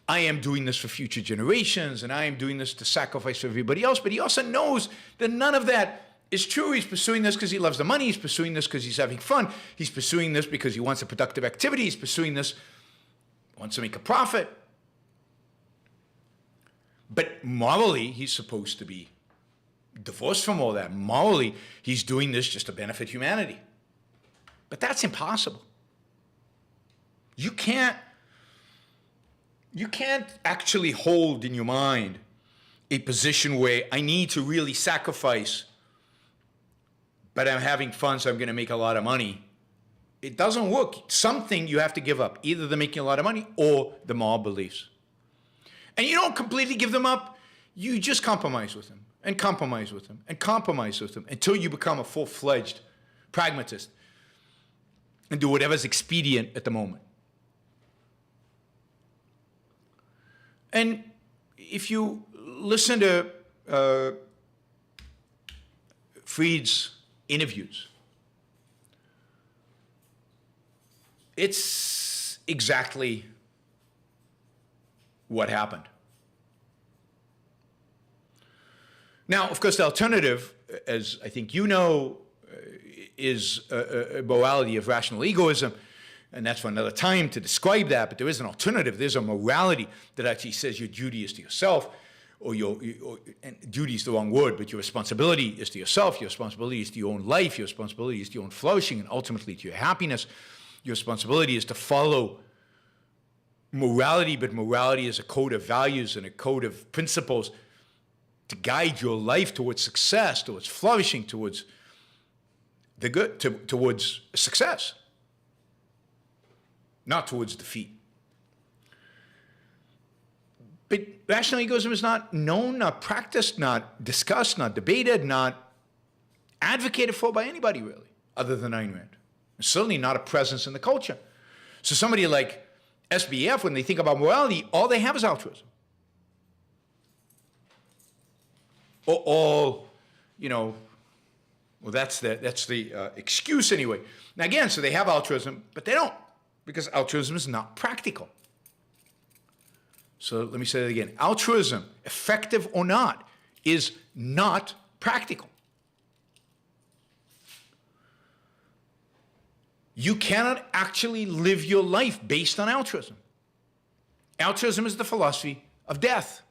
I am doing this for future generations and I am doing this to sacrifice for everybody else. But he also knows that none of that is true. He's pursuing this because he loves the money. He's pursuing this because he's having fun. He's pursuing this because he wants a productive activity. He's pursuing this, wants to make a profit. But morally, he's supposed to be divorced from all that. Morally, he's doing this just to benefit humanity. But that's impossible. You can't actually hold in your mind a position where I need to really sacrifice, but I'm having fun, so I'm going to make a lot of money. It doesn't work. Something you have to give up, either the making a lot of money or the moral beliefs. And you don't completely give them up. You just compromise with them and compromise with them and compromise with them until you become a full-fledged pragmatist and do whatever's expedient at the moment. And if you listen to Fried's interviews, it's exactly what happened. Now, of course, the alternative, as I think you know, is a morality of rational egoism, and that's for another time to describe that, but there is an alternative. There's a morality that actually says your duty is to yourself, and duty is the wrong word, but your responsibility is to yourself, your responsibility is to your own life, your responsibility is to your own flourishing, and ultimately to your happiness. Your responsibility is to follow morality, but morality is a code of values and a code of principles to guide your life towards success, towards flourishing, towards the good, towards success, not towards defeat. But rational egoism is not known, not practiced, not discussed, not debated, not advocated for by anybody really, other than Ayn Rand. It's certainly not a presence in the culture. So somebody like SBF, when they think about morality, all they have is altruism. Or all, well, that's the excuse anyway. Now again, so they have altruism, but they don't, because altruism is not practical. So let me say that again. Altruism, effective or not, is not practical. You cannot actually live your life based on altruism. Altruism is the philosophy of death,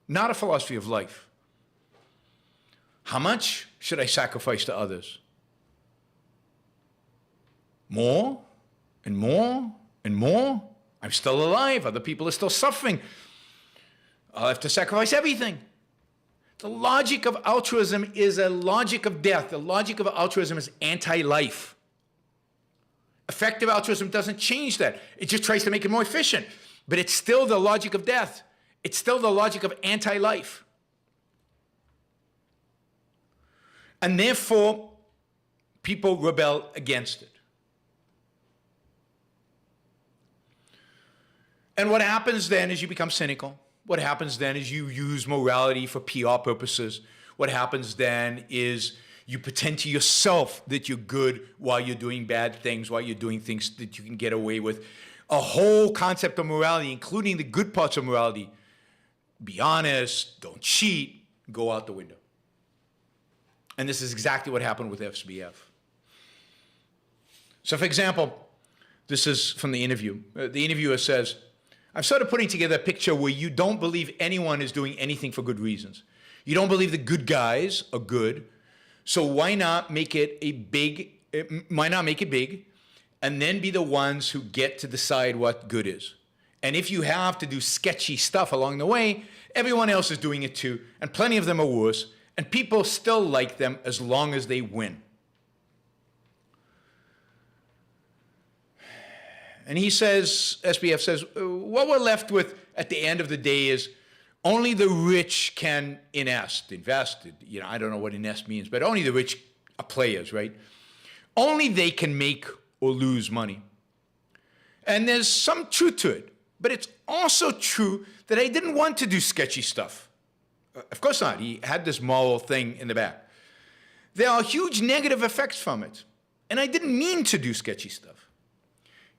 not a philosophy of life. How much should I sacrifice to others? More and more and more? I'm still alive. Other people are still suffering. I'll have to sacrifice everything. The logic of altruism is a logic of death. The logic of altruism is anti-life. Effective altruism doesn't change that. It just tries to make it more efficient. But it's still the logic of death. It's still the logic of anti-life. And therefore, people rebel against it. And what happens then is you become cynical. What happens then is you use morality for PR purposes. What happens then is you pretend to yourself that you're good while you're doing bad things, while you're doing things that you can get away with. a whole concept of morality, including the good parts of morality, be honest, don't cheat, go out the window. And this is exactly what happened with SBF. So for example, this is from the interview. The interviewer says, I've sort of putting together a picture where you don't believe anyone is doing anything for good reasons. You don't believe the good guys are good. So why not make it big, and then be the ones who get to decide what good is? And if you have to do sketchy stuff along the way, everyone else is doing it too, and plenty of them are worse, and people still like them as long as they win. And he says, SBF says, what we're left with at the end of the day is only the rich can invest. You know, I don't know what invest means, but only the rich are players, right? Only they can make or lose money. And there's some truth to it, but it's also true that I didn't want to do sketchy stuff. Of course not. He had this moral thing in the back. There are huge negative effects from it, and I didn't mean to do sketchy stuff.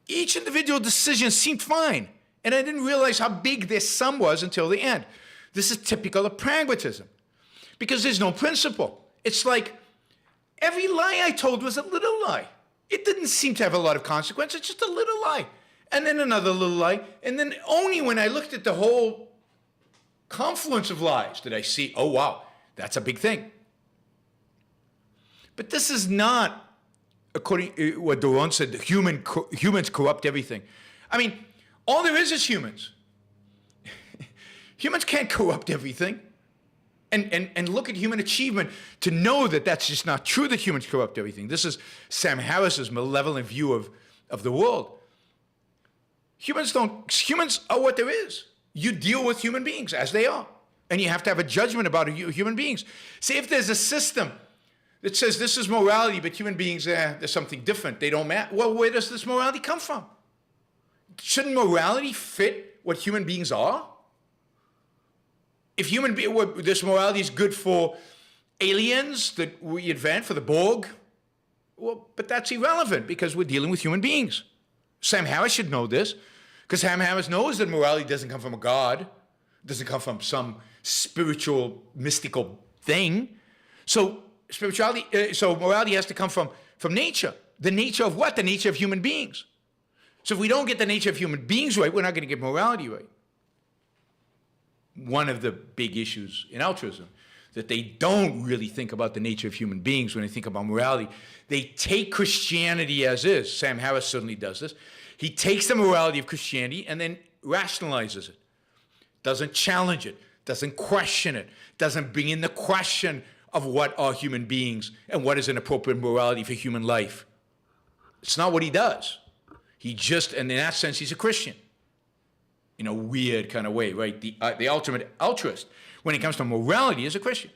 Each individual decision seemed fine, and I didn't realize how big their sum was until the end. This is typical of pragmatism, because there's no principle. It's like every lie I told was a little lie. It didn't seem to have a lot of consequence. It's just a little lie, and then another little lie, and then only when I looked at the whole confluence of lies did I see, oh wow, that's a big thing. But this is not, according to what Doron said, humans corrupt everything. I mean, all there is humans. Humans can't corrupt everything. And look at human achievement to know that that's just not true, that humans corrupt everything. This is Sam Harris's malevolent view of the world. Humans are what there is. You deal with human beings as they are. And you have to have a judgment about human beings. See, if there's a system that says this is morality, but human beings, there's something different, they don't matter. Well, where does this morality come from? Shouldn't morality fit what human beings are? If this morality is good for aliens that we invent, for the Borg, well, but that's irrelevant because we're dealing with human beings. Sam Harris should know this, because Sam Harris knows that morality doesn't come from a god, it doesn't come from some spiritual, mystical thing. So morality has to come from nature. The nature of what? The nature of human beings. So if we don't get the nature of human beings right, we're not going to get morality right. One of the big issues in altruism, that they don't really think about the nature of human beings when they think about morality. They take Christianity as is. Sam Harris certainly does this. He takes the morality of Christianity and then rationalizes it. Doesn't challenge it. Doesn't question it. Doesn't bring in the question of what are human beings and what is an appropriate morality for human life. It's not what he does. And in that sense, he's a Christian. In a weird kind of way, right? The ultimate altruist, when it comes to morality, is a Christian.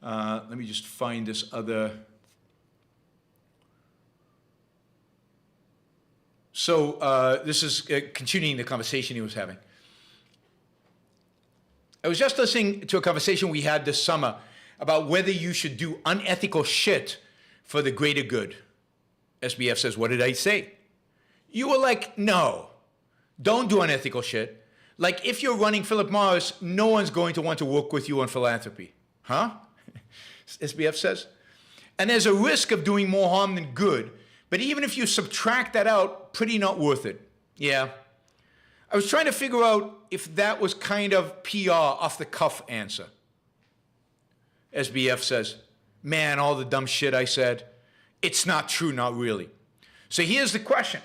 Let me just find this other. So this is continuing the conversation he was having. I was just listening to a conversation we had this summer about whether you should do unethical shit for the greater good. SBF says, what did I say? You were like, no, don't do unethical shit. Like, if you're running Philip Morris, no one's going to want to work with you on philanthropy. Huh? SBF says. And there's a risk of doing more harm than good. But even if you subtract that out, pretty not worth it. Yeah. I was trying to figure out if that was kind of PR, off-the-cuff answer. SBF says, man, all the dumb shit I said, it's not true, not really. So here's the question.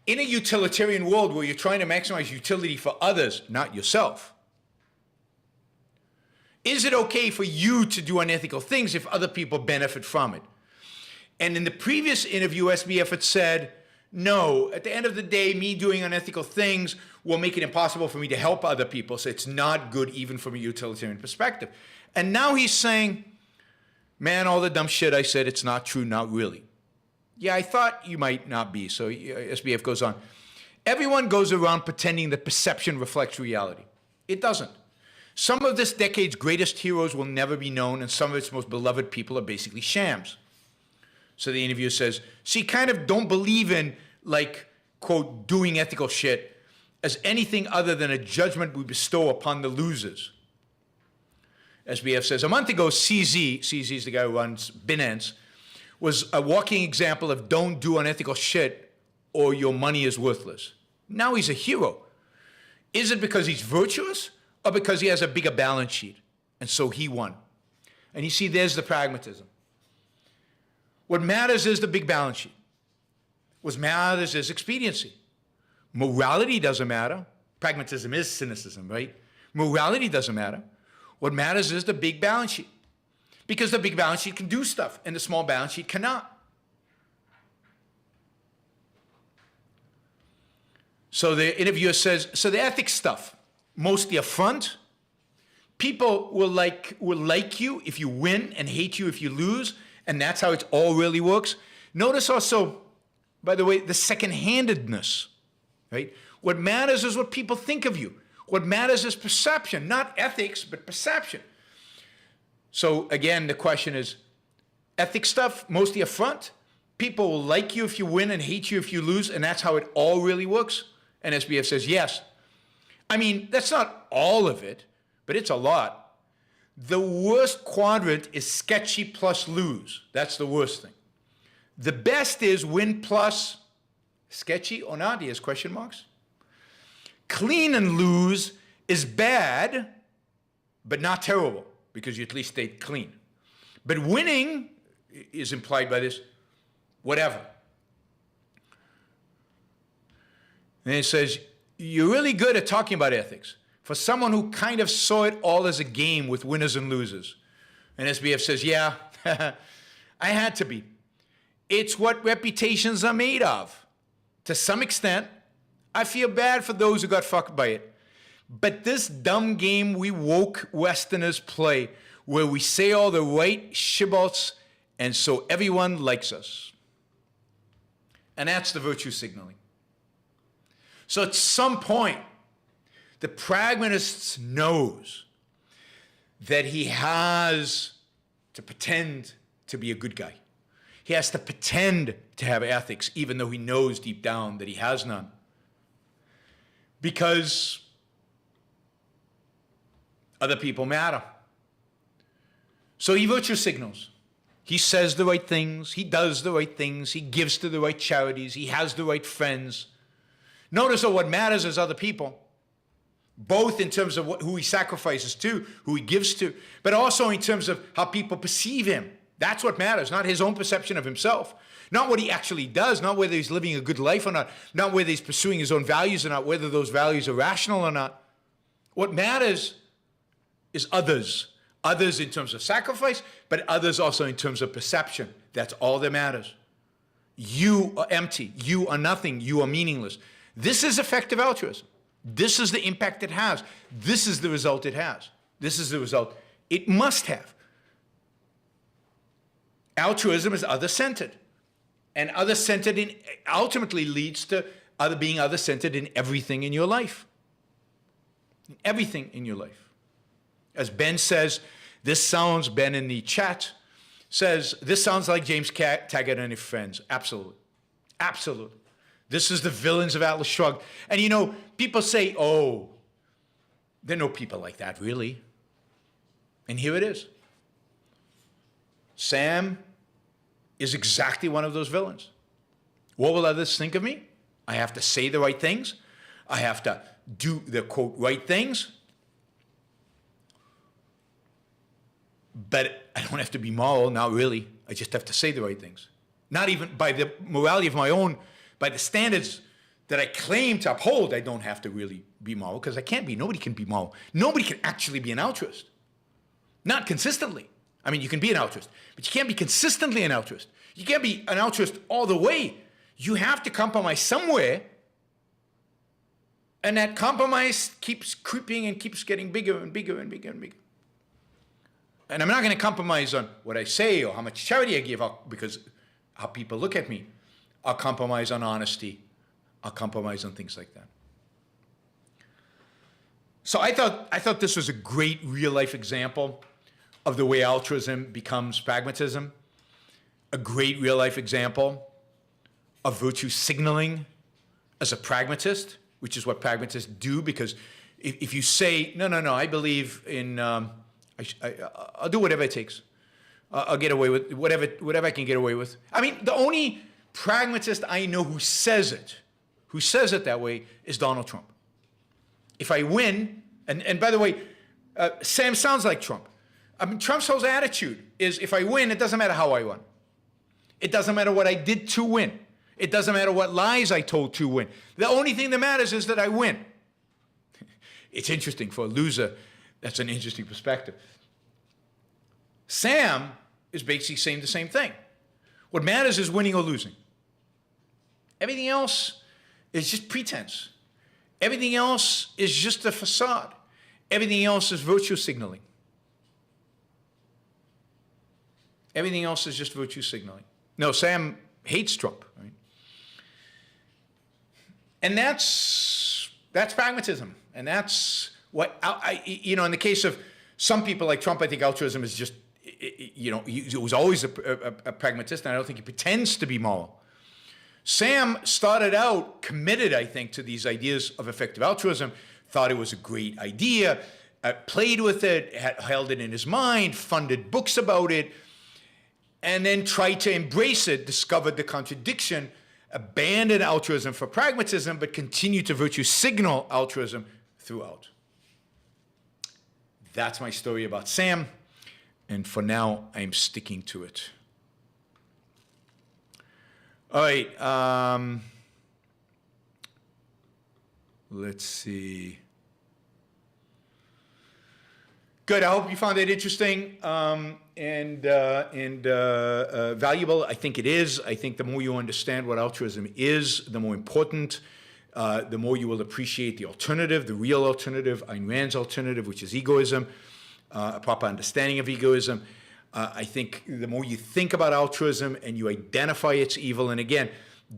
In a utilitarian world where you're trying to maximize utility for others, not yourself, is it okay for you to do unethical things if other people benefit from it? And in the previous interview, SBF had said, no, at the end of the day, me doing unethical things will make it impossible for me to help other people, so it's not good even from a utilitarian perspective. And now he's saying, man, all the dumb shit I said, it's not true, not really. Yeah, I thought you might not be. So SBF goes on. Everyone goes around pretending that perception reflects reality. It doesn't. Some of this decade's greatest heroes will never be known, and some of its most beloved people are basically shams. So the interviewer says, so you kind of don't believe in like, quote, doing ethical shit as anything other than a judgment we bestow upon the losers. SBF says, a month ago, CZ is the guy who runs Binance, was a walking example of don't do unethical shit or your money is worthless. Now he's a hero. Is it because he's virtuous or because he has a bigger balance sheet? And so he won. And you see, there's the pragmatism. What matters is the big balance sheet. What matters is expediency. Morality doesn't matter. Pragmatism is cynicism, right? Morality doesn't matter. What matters is the big balance sheet. Because the big balance sheet can do stuff and the small balance sheet cannot. So the interviewer says, so the ethics stuff, mostly upfront. People will like you if you win and hate you if you lose, and that's how it all really works. Notice also, by the way, the second-handedness, right? What matters is what people think of you. What matters is perception, not ethics, but perception. So again, the question is, ethics stuff, mostly upfront. People will like you if you win and hate you if you lose, and that's how it all really works. And SBF says, yes. I mean, that's not all of it, but it's a lot. The worst quadrant is sketchy plus lose. That's the worst thing. The best is win plus sketchy or not. He has question marks. Clean and lose is bad, but not terrible, because you at least stayed clean. But winning is implied by this, whatever. And it says, you're really good at talking about ethics for someone who kind of saw it all as a game with winners and losers. And SBF says, yeah, I had to be. It's what reputations are made of. To some extent, I feel bad for those who got fucked by it. But this dumb game we woke Westerners play, where we say all the right shibolts, and so everyone likes us. And that's the virtue signaling. So at some point, the pragmatist knows that he has to pretend to be a good guy. He has to pretend to have ethics, even though he knows deep down that he has none. Because other people matter. So he virtue signals. He says the right things. He does the right things. He gives to the right charities. He has the right friends. Notice that what matters is other people, both in terms of who he sacrifices to, who he gives to, but also in terms of how people perceive him. That's what matters, not his own perception of himself, not what he actually does, not whether he's living a good life or not whether he's pursuing his own values or not, whether those values are rational or not. What matters is others. Others in terms of sacrifice, but others also in terms of perception. That's all that matters. You are empty. You are nothing. You are meaningless. This is effective altruism. This is the impact it has. This is the result it has. This is the result it must have. Altruism is other-centered. And other-centered ultimately leads to being other-centered in everything in your life. In everything in your life. As Ben says, Ben in the chat says, this sounds like James Taggart and his friends. Absolutely. Absolutely. This is the villains of Atlas Shrugged. And you know, people say, oh, there are no people like that, really. And here it is. Sam is exactly one of those villains. What will others think of me? I have to say the right things. I have to do the, quote, right things. But I don't have to be moral, not really. I just have to say the right things. Not even by the morality of my own, by the standards that I claim to uphold, I don't have to really be moral, because I can't be. Nobody can be moral. Nobody can actually be an altruist. Not consistently. I mean, you can be an altruist, but you can't be consistently an altruist. You can't be an altruist all the way. You have to compromise somewhere, and that compromise keeps creeping and keeps getting bigger and bigger and bigger and bigger. And I'm not going to compromise on what I say or how much charity I give out because how people look at me. I'll compromise on honesty. I'll compromise on things like that. So I thought this was a great real-life example of the way altruism becomes pragmatism. A great real-life example of virtue signaling as a pragmatist, which is what pragmatists do, because if you say, no, I believe in, I'll do whatever it takes. I'll get away with whatever I can get away with. I mean, the only pragmatist I know who says it that way, is Donald Trump. If I win, and by the way, Sam sounds like Trump. I mean, Trump's whole attitude is, if I win, it doesn't matter how I won. It doesn't matter what I did to win. It doesn't matter what lies I told to win. The only thing that matters is that I win. It's interesting. For a loser, that's an interesting perspective. Sam is basically saying the same thing. What matters is winning or losing. Everything else is just pretense. Everything else is just a facade. Everything else is virtue signaling. Everything else is just virtue signaling. No, Sam hates Trump, right? And that's pragmatism. And that's what, in the case of some people like Trump, I think altruism is just, he was always a pragmatist, and I don't think he pretends to be moral. Sam started out committed, I think, to these ideas of effective altruism, thought it was a great idea, played with it, held it in his mind, funded books about it, and then tried to embrace it, discovered the contradiction, abandoned altruism for pragmatism, but continued to virtue signal altruism throughout. That's my story about Sam, and for now, I'm sticking to it. All right, let's see. Good. I hope you found it interesting and valuable. I think it is. I think the more you understand what altruism is, the more important, the more you will appreciate the alternative, the real alternative, Ayn Rand's alternative, which is egoism, a proper understanding of egoism. I think the more you think about altruism and you identify its evil, and again,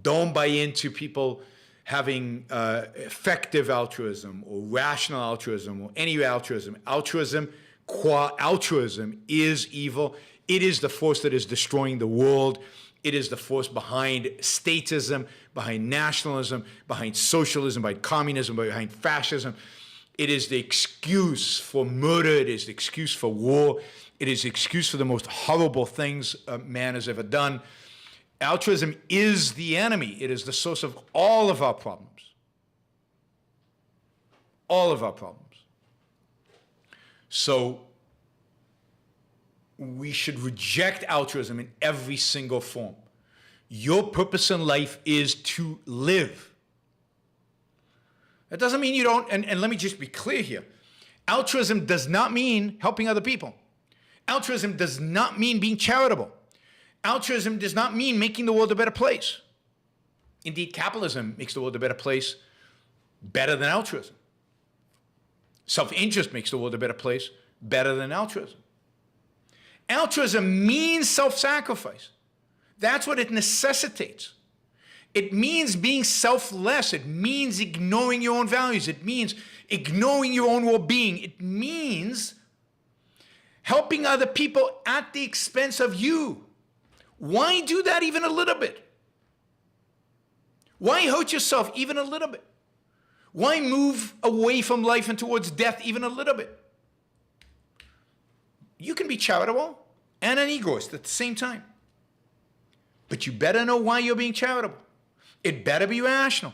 don't buy into people having effective altruism or rational altruism or any altruism. Altruism, qua altruism, is evil. It is the force that is destroying the world. It is the force behind statism, behind nationalism, behind socialism, behind communism, behind fascism. It is the excuse for murder. It is the excuse for war. It is the excuse for the most horrible things man has ever done. Altruism is the enemy. It is the source of all of our problems. All of our problems. So we should reject altruism in every single form. Your purpose in life is to live. That doesn't mean you don't, and let me just be clear here. Altruism does not mean helping other people. Altruism does not mean being charitable. Altruism does not mean making the world a better place. Indeed, capitalism makes the world a better place better than altruism. Self-interest makes the world a better place better than altruism. Altruism means self-sacrifice. That's what it necessitates. It means being selfless. It means ignoring your own values. It means ignoring your own well-being. It means helping other people at the expense of you. Why do that even a little bit? Why hurt yourself even a little bit? Why move away from life and towards death even a little bit? You can be charitable and an egoist at the same time. But you better know why you're being charitable. It better be rational.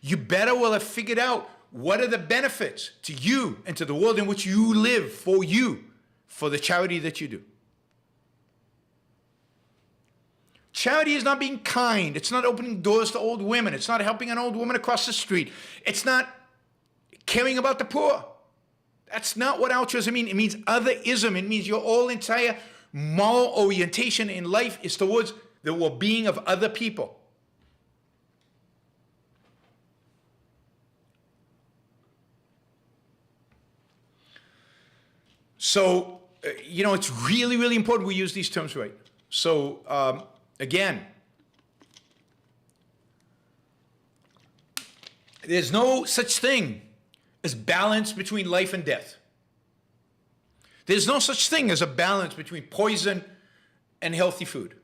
You better will have figured out what are the benefits to you and to the world in which you live for you, for the charity that you do. Charity is not being kind. It's not opening doors to old women. It's not helping an old woman across the street. It's not caring about the poor. That's not what altruism means. It means otherism. It means your whole entire moral orientation in life is towards the well-being of other people. So, it's really, really important we use these terms right. So, again, there's no such thing as balance between life and death. There's no such thing as a balance between poison and healthy food.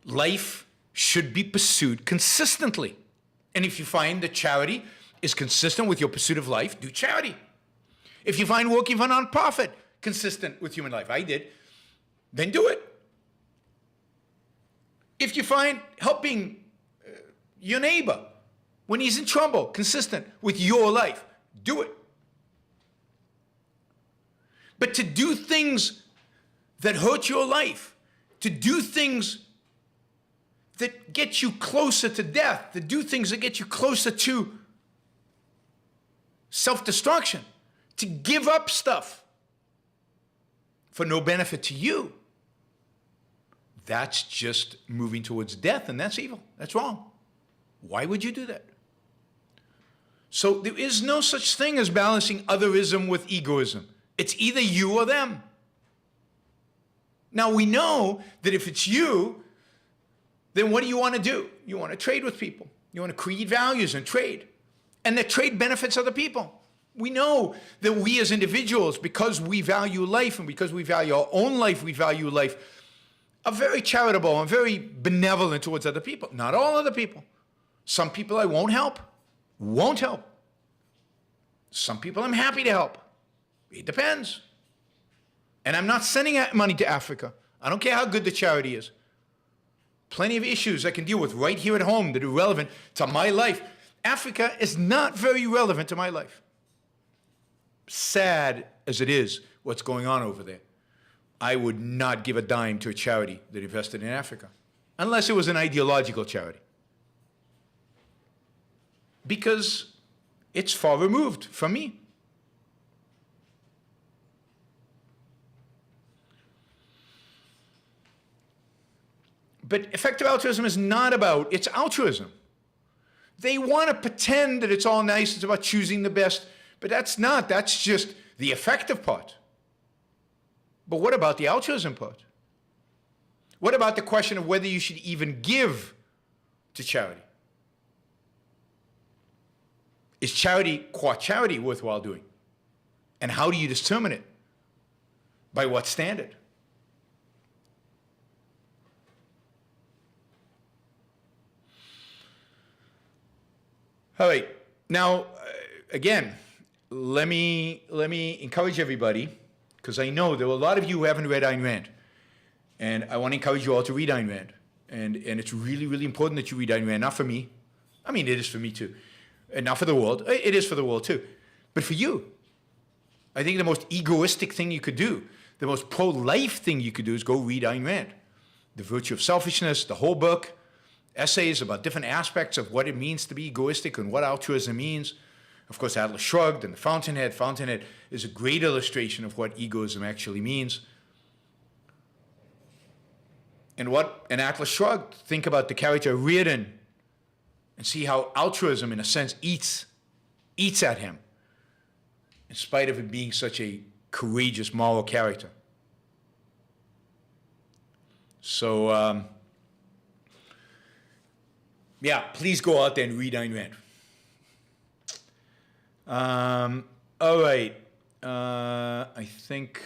life should be pursued consistently. And if you find that charity is consistent with your pursuit of life, do charity. If you find working for a nonprofit consistent with human life, I did, then do it. If you find helping your neighbor when he's in trouble consistent with your life, do it. But to do things that hurt your life, to do things that get you closer to death, to do things that get you closer to self-destruction, to give up stuff for no benefit to you, that's just moving towards death, and that's evil. That's wrong. Why would you do that? So there is no such thing as balancing otherism with egoism. It's either you or them. Now we know that if it's you, then what do you want to do? You want to trade with people. You want to create values and trade. And that trade benefits other people. We know that we as individuals, because we value life and because we value our own life, we value life, are very charitable and very benevolent towards other people. Not all other people. Some people I won't help. Won't help. Some people I'm happy to help. It depends. And I'm not sending money to Africa. I don't care how good the charity is. Plenty of issues I can deal with right here at home that are relevant to my life. Africa is not very relevant to my life. Sad as it is what's going on over there, I would not give a dime to a charity that invested in Africa, unless it was an ideological charity. Because it's far removed from me. But effective altruism is not about, it's altruism. They want to pretend that it's all nice, it's about choosing the best, but that's not, that's just the effective part. But what about the altruism part? What about the question of whether you should even give to charity? Is charity, qua charity, worthwhile doing? And how do you determine it? By what standard? All right. Now, again, let me encourage everybody, because I know there are a lot of you who haven't read Ayn Rand, and I want to encourage you all to read Ayn Rand. And it's really, really important that you read Ayn Rand, not for me. I mean, it is for me too. And not for the world. It is for the world too. But for you. I think the most egoistic thing you could do, the most pro-life thing you could do is go read Ayn Rand. The Virtue of Selfishness, the whole book, essays about different aspects of what it means to be egoistic and what altruism means. Of course, Atlas Shrugged and the Fountainhead. Fountainhead is a great illustration of what egoism actually means. And what an Atlas Shrugged, think about the character Reardon and see how altruism, in a sense, eats at him, in spite of him being such a courageous moral character. So, yeah, please go out there and read Ayn Rand. All right. I think...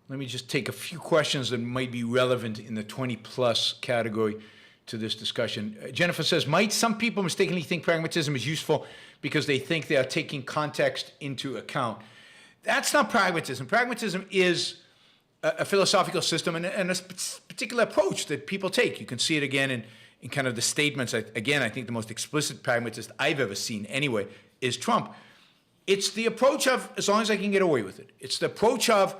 Let me just take a few questions that might be relevant in the 20-plus category to this discussion. Jennifer says, might some people mistakenly think pragmatism is useful because they think they are taking context into account? That's not pragmatism. Pragmatism is a philosophical system and a particular approach that people take. You can see it again in kind of the statements. Again, I think the most explicit pragmatist I've ever seen anyway is Trump. It's the approach of, as long as I can get away with it, it's the approach of,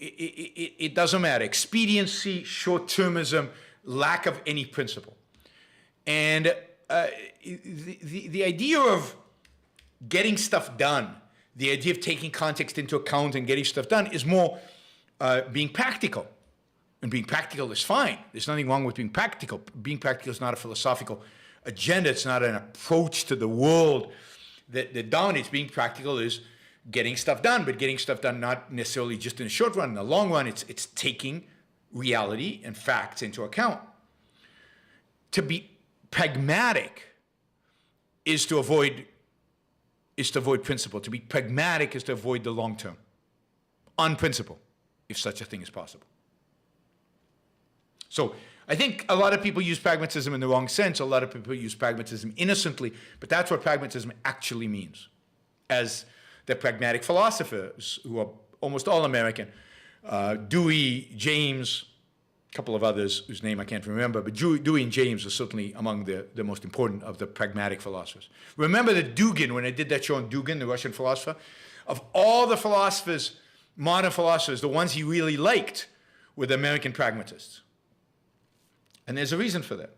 it doesn't matter, expediency, short-termism, lack of any principle. And the idea of getting stuff done, the idea of taking context into account and getting stuff done is more being practical. And being practical is fine. There's nothing wrong with being practical. Being practical is not a philosophical agenda. It's not an approach to the world that dominates. Being practical is getting stuff done, but getting stuff done not necessarily just in the short run. In the long run, it's taking reality and facts into account. To be pragmatic is to avoid principle. To be pragmatic is to avoid the long term, on principle. if such a thing is possible. So I think a lot of people use pragmatism in the wrong sense. A lot of people use pragmatism innocently, but that's what pragmatism actually means. As the pragmatic philosophers, who are almost all American, Dewey, James, a couple of others whose name I can't remember, but Dewey and James are certainly among the most important of the pragmatic philosophers. Remember that Dugin, when I did that show on Dugin, the Russian philosopher, of all the philosophers, modern philosophers, the ones he really liked were the American pragmatists. And there's a reason for that.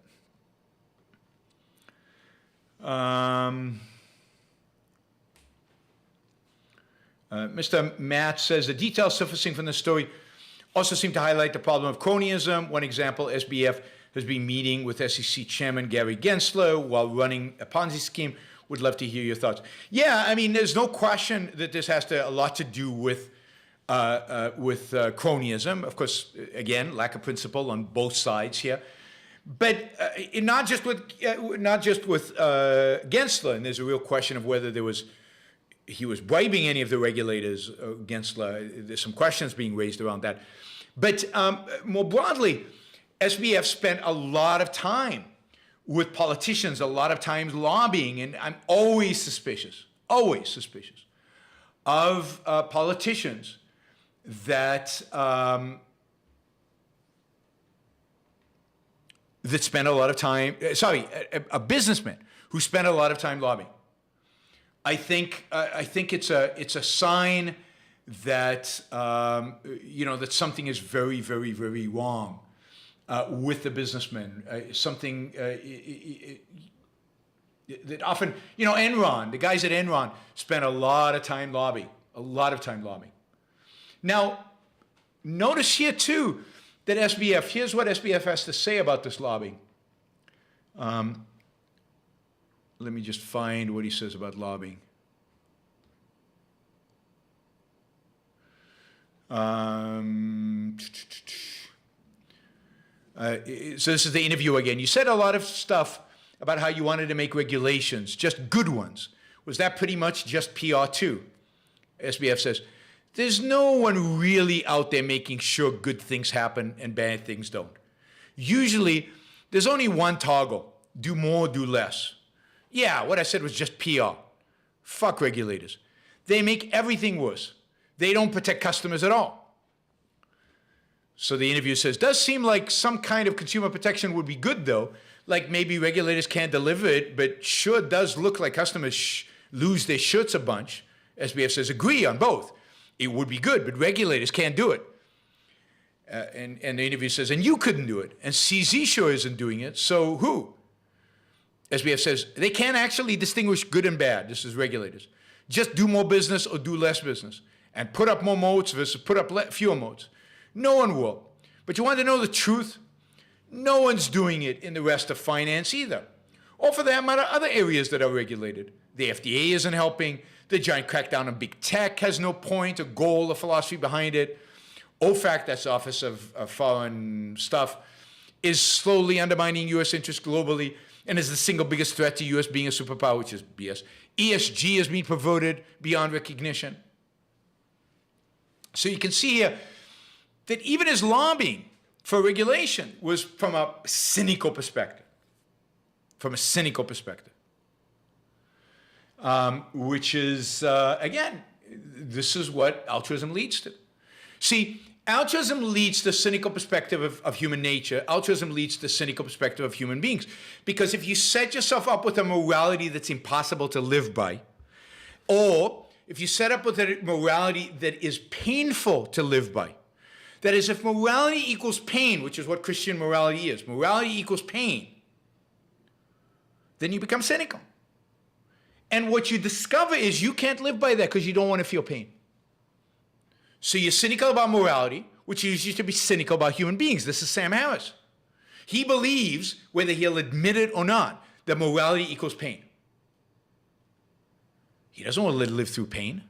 Mr. Matt says, the details surfacing from the story also seem to highlight the problem of cronyism. One example, SBF has been meeting with SEC Chairman Gary Gensler while running a Ponzi scheme. Would love to hear your thoughts. Yeah, I mean, there's no question that this has a lot to do with cronyism. Of course, again, lack of principle on both sides here. But not just with Gensler, and there's a real question of whether he was bribing any of the regulators. Gensler, there's some questions being raised around that. But more broadly, SBF spent a lot of time with politicians, a lot of times lobbying, and I'm always suspicious of politicians that spend a lot of time, a businessman who spent a lot of time lobbying. I think it's a sign that that something is very, very, very wrong with the businessman. Something that often, Enron, the guys at Enron spent a lot of time lobbying. Now, notice here too that here's what SBF has to say about this lobbying. Let me just find what he says about lobbying. So this is the interview again. You said a lot of stuff about how you wanted to make regulations, just good ones. Was that pretty much just PR too? SBF says, there's no one really out there making sure good things happen and bad things don't. Usually, there's only one toggle. Do more, do less. Yeah, what I said was just PR. Fuck regulators. They make everything worse. They don't protect customers at all. So the interviewer says, does seem like some kind of consumer protection would be good though. Like maybe regulators can't deliver it, but sure does look like customers lose their shirts a bunch. SBF says, agree on both. It would be good, but regulators can't do it. And the interviewer says, and you couldn't do it. And CZ sure isn't doing it, so who? SBF says, they can't actually distinguish good and bad. This is regulators. Just do more business or do less business. And put up more moats versus put up fewer moats. No one will. But you want to know the truth? No one's doing it in the rest of finance either. Or for that matter, other areas that are regulated. The FDA isn't helping. The giant crackdown on big tech has no point, a goal, a philosophy behind it. OFAC, that's the Office of Foreign Stuff, is slowly undermining U.S. interests globally and is the single biggest threat to U.S. being a superpower, which is BS. ESG has been perverted beyond recognition. So you can see here that even his lobbying for regulation was from a cynical perspective. Which is, again, this is what altruism leads to. See, altruism leads to the cynical perspective of human nature. Altruism leads to the cynical perspective of human beings. Because if you set yourself up with a morality that's impossible to live by, or if you set up with a morality that is painful to live by, that is, if morality equals pain, which is what Christian morality is, morality equals pain, then you become cynical. And what you discover is you can't live by that because you don't want to feel pain. So you're cynical about morality, which leads you to be cynical about human beings. This is Sam Harris. He believes, whether he'll admit it or not, that morality equals pain. He doesn't want to live through pain.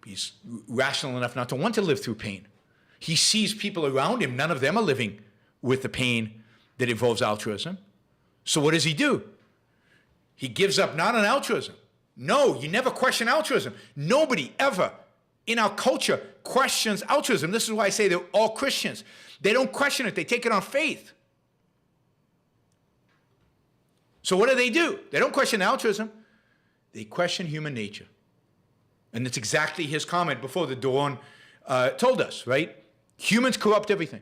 He's rational enough not to want to live through pain. He sees people around him, none of them are living with the pain that involves altruism. So what does he do? He gives up not on altruism. No, you never question altruism. Nobody ever in our culture questions altruism. This is why I say they're all Christians. They don't question it. They take it on faith. So what do? They don't question altruism. They question human nature. And that's exactly his comment before that Dawn told us, right? Humans corrupt everything.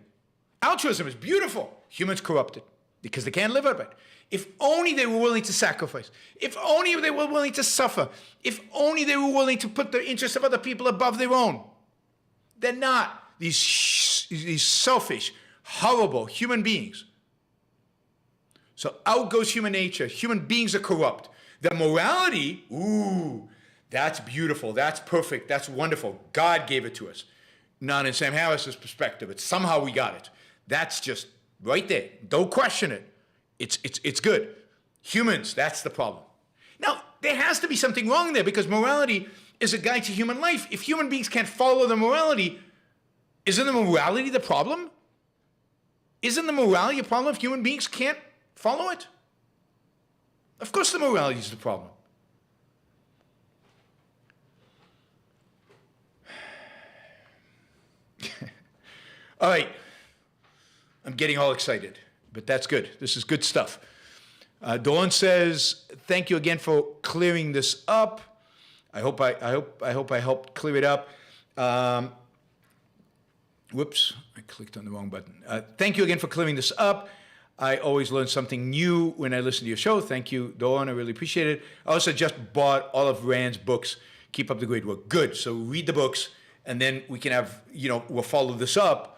Altruism is beautiful. Humans corrupt it because they can't live up it. If only they were willing to sacrifice. If only they were willing to suffer. If only they were willing to put the interests of other people above their own. They're not these selfish, horrible human beings. So out goes human nature. Human beings are corrupt. The morality, ooh, that's beautiful. That's perfect. That's wonderful. God gave it to us. Not in Sam Harris's perspective. It's somehow we got it. That's just right there. Don't question it. It's good. Humans, that's the problem. Now, there has to be something wrong there because morality is a guide to human life. If human beings can't follow the morality, isn't the morality the problem? Isn't the morality a problem if human beings can't follow it? Of course the morality is the problem. All right. I'm getting all excited, but that's good. This is good stuff. Dawn says, "Thank you again for clearing this up. I hope I helped clear it up." Whoops, I clicked on the wrong button. Thank you again for clearing this up. I always learn something new when I listen to your show. Thank you, Dawn. I really appreciate it. I also just bought all of Rand's books. Keep up the great work. Good. So read the books, and then we can have, we'll follow this up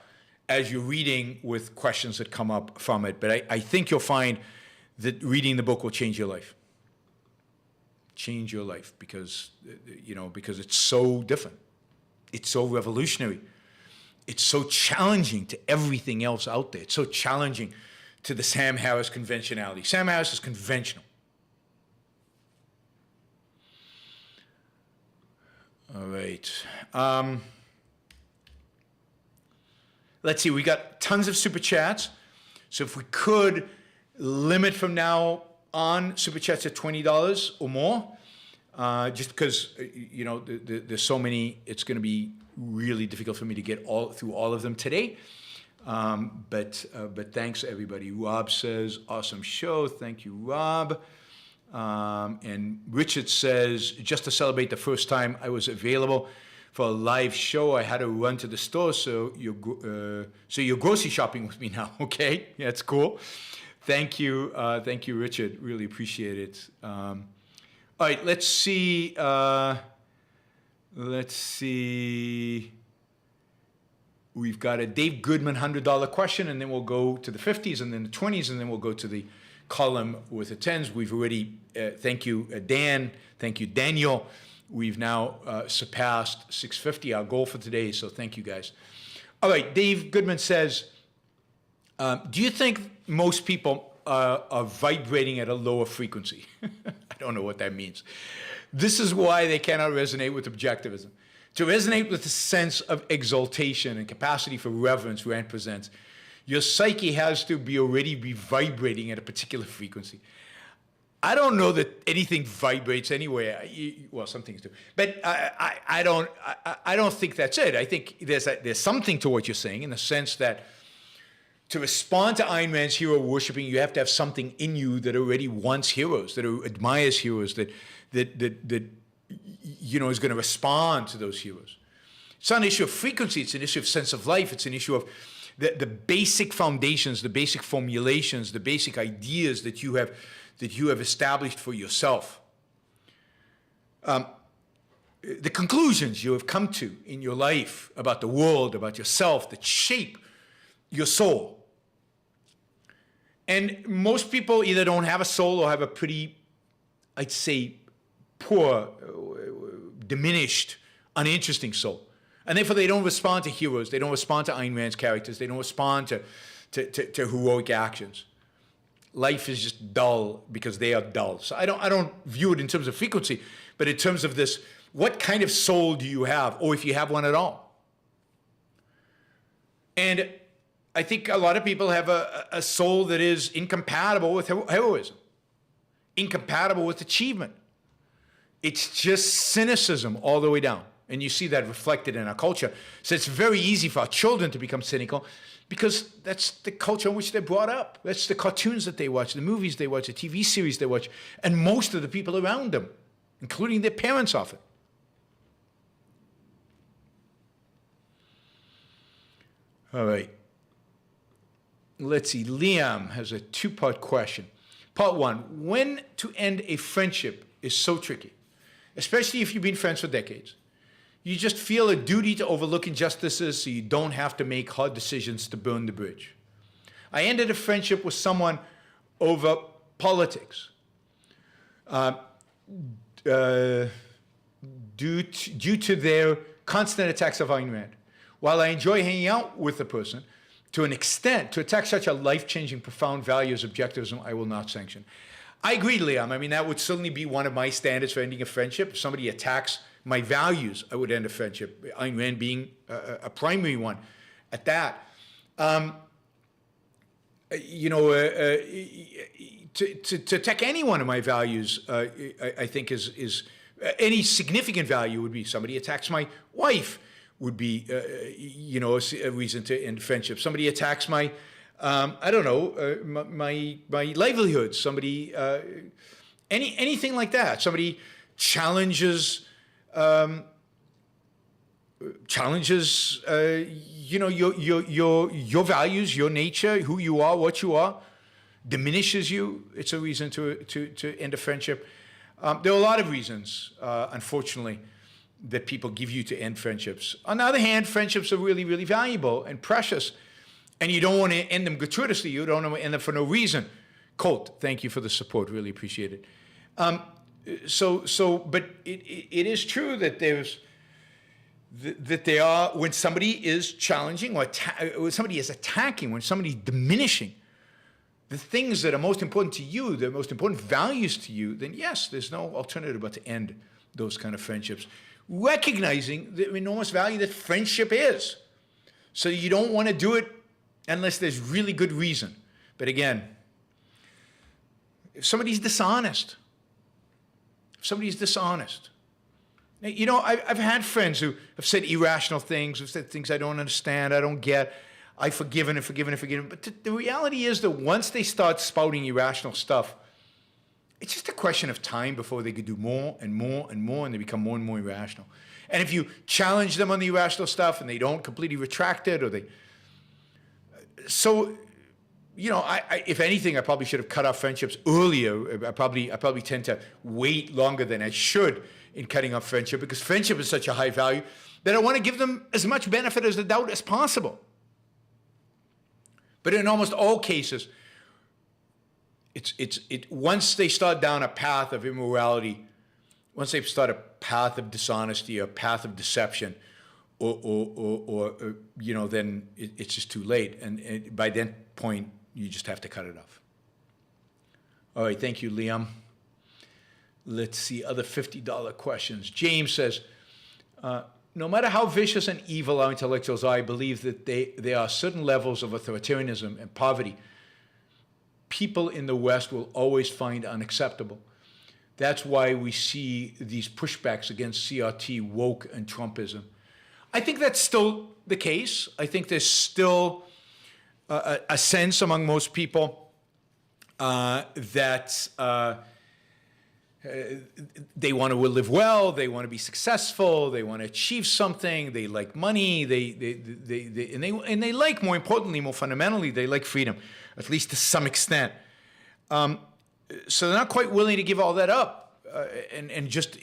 as you're reading with questions that come up from it. But I think you'll find that reading the book will change your life. Change your life because it's so different. It's so revolutionary. It's so challenging to everything else out there. It's so challenging to the Sam Harris conventionality. Sam Harris is conventional. All right. Let's see, we got tons of super chats. So if we could limit from now on super chats at $20 or more, just because, there's so many, it's going to be really difficult for me to get through all of them today. But thanks, everybody. Rob says, awesome show. Thank you, Rob. And Richard says, just to celebrate the first time I was available for a live show, I had to run to the store, so you're grocery shopping with me now, okay? Yeah, that's cool. Thank you, Richard. Really appreciate it. All right, let's see. We've got a Dave Goodman $100 question, and then we'll go to the 50s, and then the 20s, and then we'll go to the column with the 10s. We've already, thank you, Dan. Thank you, Daniel. We've now surpassed 650, our goal for today, so thank you, guys. All right, Dave Goodman says, do you think most people are vibrating at a lower frequency? I don't know what that means. This is why they cannot resonate with objectivism. To resonate with the sense of exaltation and capacity for reverence Rand presents, your psyche has to already be vibrating at a particular frequency. I don't know that anything vibrates anywhere. Well, some things do, but I don't think that's it. I think there's something to what you're saying in the sense that to respond to Iron Man's hero worshiping, you have to have something in you that already wants heroes, that admires heroes, that is going to respond to those heroes. It's not an issue of frequency. It's an issue of sense of life. It's an issue of the basic foundations, the basic formulations, the basic ideas that you have established for yourself. The conclusions you have come to in your life about the world, about yourself, that shape your soul. And most people either don't have a soul or have a pretty, I'd say, poor, diminished, uninteresting soul. And therefore they don't respond to heroes, they don't respond to Ayn Rand's characters, they don't respond to heroic actions. Life is just dull because they are dull. So I don't view it in terms of frequency, but in terms of this, what kind of soul do you have, or if you have one at all? And I think a lot of people have a soul that is incompatible with heroism, incompatible with achievement. It's just cynicism all the way down. And you see that reflected in our culture. So it's very easy for our children to become cynical because that's the culture in which they're brought up. That's the cartoons that they watch, the movies they watch, the TV series they watch, and most of the people around them, including their parents often. All right. Let's see. Liam has a two-part question. Part one, when to end a friendship is so tricky, especially if you've been friends for decades. You just feel a duty to overlook injustices so you don't have to make hard decisions to burn the bridge. I ended a friendship with someone over politics. Due to their constant attacks of Ayn Rand. While I enjoy hanging out with the person, to an extent, to attack such a life-changing, profound value as objectivism, I will not sanction. I agree, Liam. I mean, that would certainly be one of my standards for ending a friendship. If somebody attacks my values, I would end a friendship. Ayn Rand being a primary one at that. To attack any one of my values, I think is any significant value would be somebody attacks my wife would be, a reason to end friendship. Somebody attacks my, my livelihood. Somebody, anything like that. Somebody challenges your values, your nature, who you are, what you are, diminishes you. It's a reason to end a friendship. There are a lot of reasons, unfortunately, that people give you to end friendships. On the other hand, friendships are really, really valuable and precious, and you don't want to end them gratuitously. You don't want to end them for no reason. Colt, thank you for the support. Really appreciate it. But it is true that there are, when somebody is challenging or when somebody is attacking, when somebody's diminishing the things that are most important to you, the most important values to you, then yes, there's no alternative but to end those kind of friendships. Recognizing the enormous value that friendship is. So you don't want to do it unless there's really good reason. But again, if somebody's dishonest, you know, I've had friends who have said irrational things, who've said things I don't understand, I don't get, I've forgiven and forgiven and forgiven. But the reality is that once they start spouting irrational stuff, it's just a question of time before they could do more and more and more, and they become more and more irrational. And if you challenge them on the irrational stuff and they don't completely retract it, or they... So, you know, if anything, I probably should have cut off friendships earlier. I probably tend to wait longer than I should in cutting off friendship, because friendship is such a high value that I want to give them as much benefit as the doubt as possible. But in almost all cases, once they start down a path of immorality, once they start a path of dishonesty, or a path of deception, or you know, then it's just too late. And by that point, you just have to cut it off. All right, thank you, Liam. Let's see, other $50 questions. James says, no matter how vicious and evil our intellectuals are, I believe that there are certain levels of authoritarianism and poverty people in the West will always find unacceptable. That's why we see these pushbacks against CRT, woke, and Trumpism. I think that's still the case. I think there's still a sense among most people that they want to live well, they want to be successful, they want to achieve something, they like money, and they like, more importantly, more fundamentally, they like freedom, at least to some extent. So they're not quite willing to give all that up and just,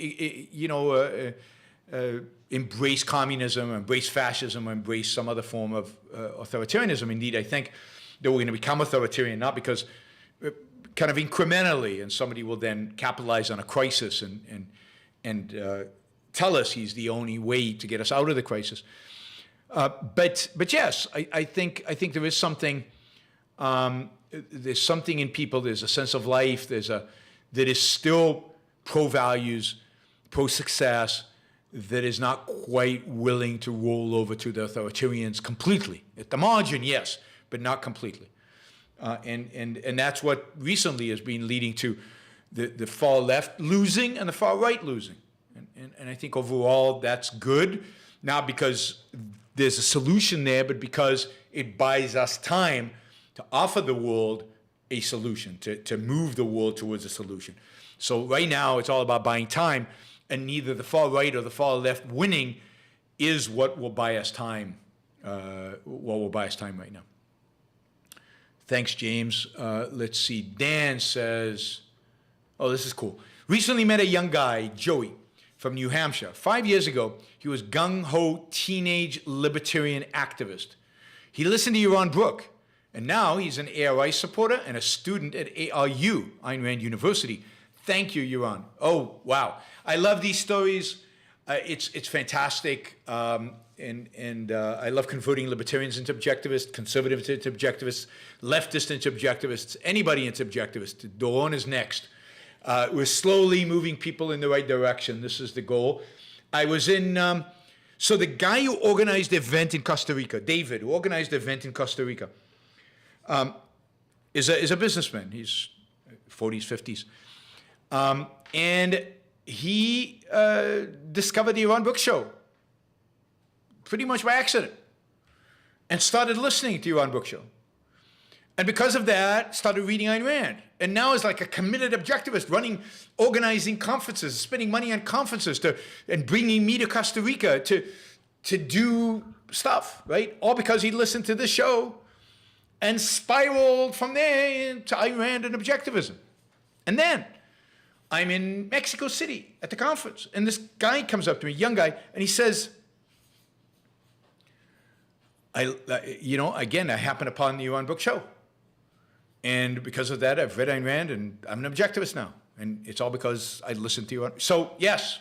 embrace communism, embrace fascism, embrace some other form of authoritarianism. Indeed, I think that we're going to become authoritarian, not because kind of incrementally, and somebody will then capitalize on a crisis and tell us he's the only way to get us out of the crisis. But yes, I think there is something. There's something in people. There's a sense of life. that is still pro-values, pro-success, that is not quite willing to roll over to the authoritarians completely. At the margin, yes, but not completely. And that's what recently has been leading to the far left losing and the far right losing. And I think overall that's good, not because there's a solution there, but because it buys us time to offer the world a solution, to move the world towards a solution. So right now it's all about buying time, and neither the far right or the far left winning is what will buy us time. What will buy us time right now. Thanks, James. Let's see. Dan says, oh, this is cool. Recently met a young guy, Joey, from New Hampshire. 5 years ago, he was gung-ho teenage libertarian activist. He listened to Yaron Brook, and now he's an ARI supporter and a student at ARU, Ayn Rand University. Thank you, Yaron. Oh, wow. I love these stories. It's fantastic. And I love converting libertarians into objectivists, conservatives into objectivists, leftists into objectivists, anybody into objectivists. Dawn is next. We're slowly moving people in the right direction. This is the goal. I was in, so the guy who organized the event in Costa Rica, David, who organized the event in Costa Rica, is a businessman. He's 40s, 50s. And he discovered the Yaron Brook show pretty much by accident and started listening to Yaron Brook show. And because of that, started reading Ayn Rand. And now is like a committed objectivist, organizing conferences, spending money on conferences and bringing me to Costa Rica to do stuff, right? All because he listened to this show and spiraled from there into Ayn Rand and objectivism. And then I'm in Mexico City at the conference, and this guy comes up to me, young guy, and he says, again, I happened upon the Yaron Brook show. And because of that, I've read Ayn Rand, and I'm an objectivist now. And it's all because I listened to Yaron. So, yes,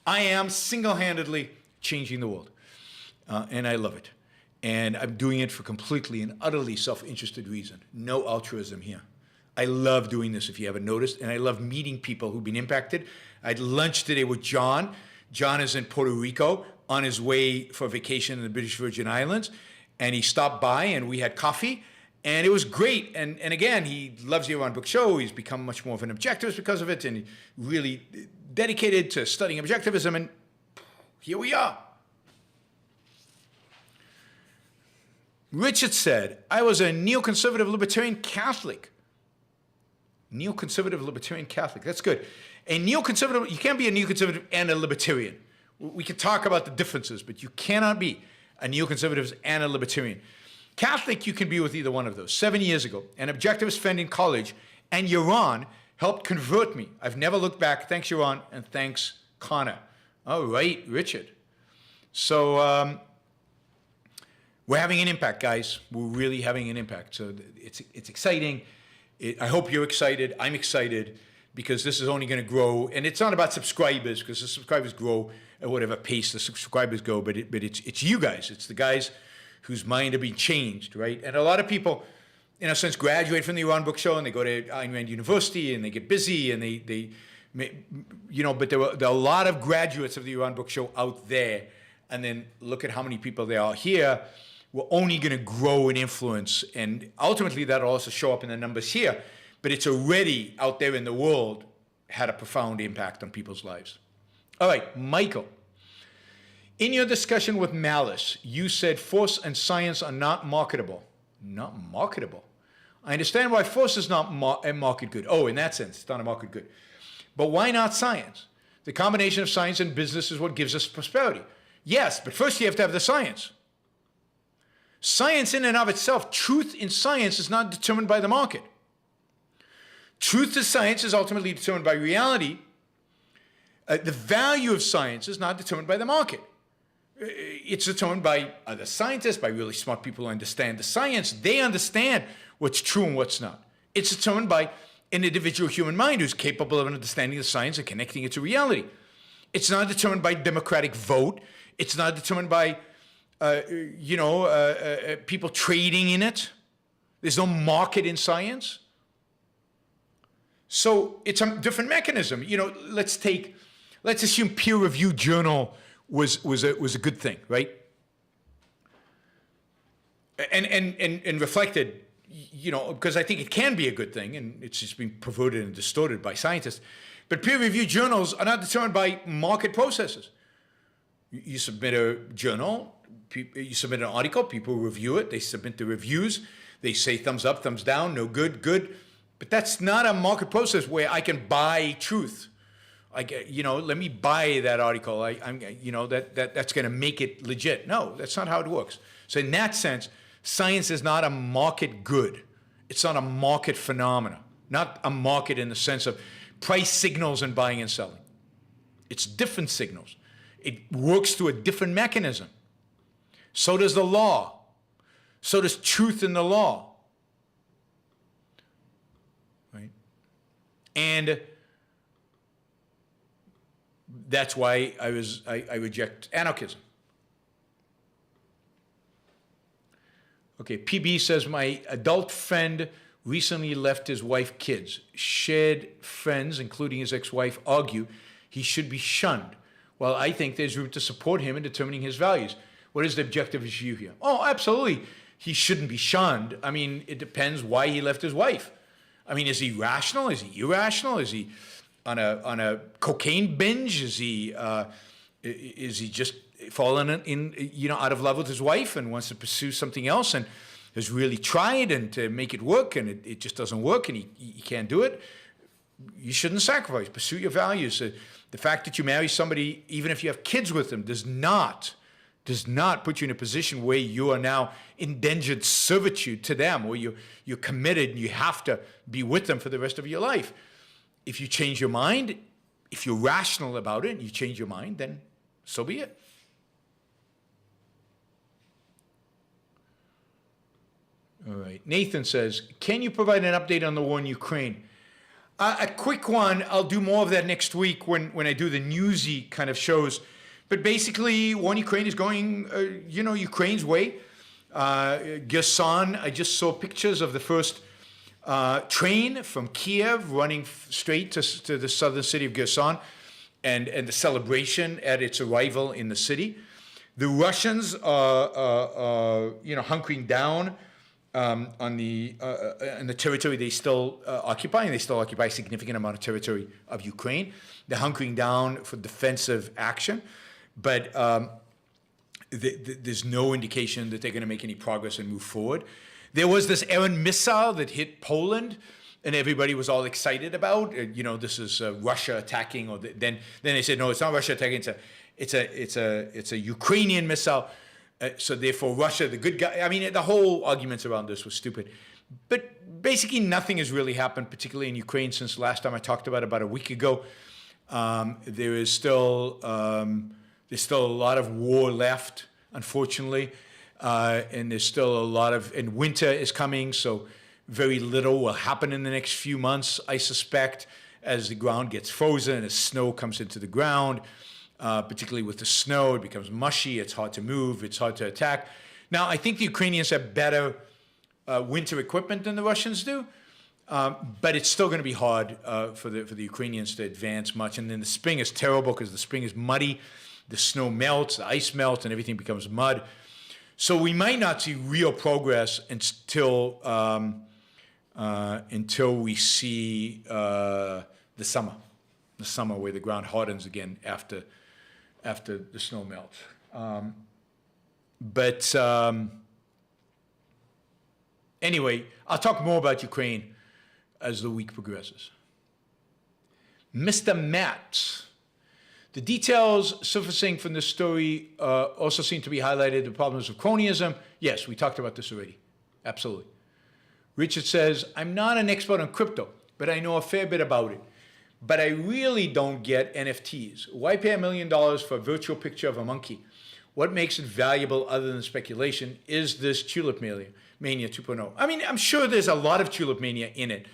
I am single-handedly changing the world. And I love it. And I'm doing it for completely and utterly self-interested reason. No altruism here. I love doing this, if you haven't noticed. And I love meeting people who've been impacted. I had lunch today with John. John is in Puerto Rico on his way for vacation in the British Virgin Islands. And he stopped by, and we had coffee. And it was great. And again, he loves the Yaron Brook show. He's become much more of an objectivist because of it, and really dedicated to studying objectivism. And here we are. Richard said, I was a neoconservative libertarian Catholic. Neoconservative libertarian Catholic. That's good. A neoconservative, you can't be a neoconservative and a libertarian. We can talk about the differences, but you cannot be a neoconservative and a libertarian. Catholic, you can be with either one of those. 7 years ago, an objectivist friend in college, and Yaron helped convert me. I've never looked back. Thanks, Yaron, and thanks, Connor. All right, Richard. So we're having an impact, guys. We're really having an impact. So it's exciting. I hope you're excited. I'm excited because this is only going to grow. And it's not about subscribers, because the subscribers grow at whatever pace the subscribers go. But it's you guys. It's the guys whose mind are being changed, right? And a lot of people, in a sense, graduate from the Yaron Brook show and they go to Ayn Rand University and they get busy and they but there are a lot of graduates of the Yaron Brook show out there. And then look at how many people there are here. We're only going to grow in influence. And ultimately, that'll also show up in the numbers here. But it's already out there in the world had a profound impact on people's lives. All right, Michael. In your discussion with Malice, you said force and science are not marketable. Not marketable? I understand why force is not a market good. Oh, in that sense, it's not a market good. But why not science? The combination of science and business is what gives us prosperity. Yes, but first you have to have the science. Science in and of itself, truth in science is not determined by the market. Truth to science is ultimately determined by reality. The value of science is not determined by the market. It's determined by other scientists, by really smart people who understand the science. They understand what's true and what's not. It's determined by an individual human mind who's capable of understanding the science and connecting it to reality. It's not determined by democratic vote. It's not determined by people trading in it. There's no market in science. So it's a different mechanism. Let's assume peer-reviewed journal was a good thing, right? And reflected, because I think it can be a good thing, and it's just been perverted and distorted by scientists. But peer-reviewed journals are not determined by market processes. You submit a journal, you submit an article, people review it, they submit the reviews, they say thumbs up, thumbs down, no good, good. But that's not a market process where I can buy truth. Let me buy that article. That's going to make it legit. No, that's not how it works. So in that sense, science is not a market good. It's not a market phenomena, not a market in the sense of price signals and buying and selling. It's different signals. It works through a different mechanism. So does the law. So does truth in the law. Right? And that's why I reject anarchism. Okay, PB says, my adult friend recently left his wife, kids. Shared friends, including his ex-wife, argue he should be shunned, while I think there's room to support him in determining his values. What is the objective issue here? Oh, absolutely. He shouldn't be shunned. I mean, it depends why he left his wife. I mean, is he rational? Is he irrational? Is he on a cocaine binge? Is he just fallen out of love with his wife and wants to pursue something else and has really tried and to make it work and it just doesn't work and he can't do it? You shouldn't sacrifice. Pursue your values. The fact that you marry somebody, even if you have kids with them, does not put you in a position where you are now indentured servitude to them, where you're committed and you have to be with them for the rest of your life. If you change your mind, if you're rational about it and you change your mind, then so be it. All right. Nathan says, can you provide an update on the war in Ukraine? A quick one. I'll do more of that next week when I do the newsy kind of shows. But basically, war in Ukraine is going, Ukraine's way. Kherson, I just saw pictures of the first train from Kiev running straight to the southern city of Kherson and the celebration at its arrival in the city. The Russians are hunkering down on the territory they still occupy, and they still occupy a significant amount of territory of Ukraine. They're hunkering down for defensive action, but there's no indication that they're going to make any progress and move forward. There was this Iran missile that hit Poland, and everybody was all excited about. This is Russia attacking, or then they said, no, it's not Russia attacking. It's a Ukrainian missile. So therefore, Russia, the good guy. I mean, the whole arguments around this was stupid. But basically, nothing has really happened, particularly in Ukraine, since last time I talked about a week ago. There's still a lot of war left, unfortunately, and there's still a lot of. And winter is coming, so very little will happen in the next few months, I suspect, as the ground gets frozen, as snow comes into the ground. Particularly with the snow, it becomes mushy, it's hard to move, it's hard to attack. Now, I think the Ukrainians have better winter equipment than the Russians do, but it's still going to be hard for the Ukrainians to advance much. And then the spring is terrible because the spring is muddy, the snow melts, the ice melts, and everything becomes mud. So we might not see real progress until we see the summer where the ground hardens again after the snow melts. Anyway, I'll talk more about Ukraine as the week progresses. Mr. Matt, the details surfacing from this story also seem to be highlighted the problems of cronyism. Yes, we talked about this already. Absolutely. Richard says, I'm not an expert on crypto, but I know a fair bit about it. But I really don't get NFTs. Why pay $1 million for a virtual picture of a monkey? What makes it valuable other than speculation? Is this Tulip Mania 2.0? I mean, I'm sure there's a lot of Tulip Mania in it.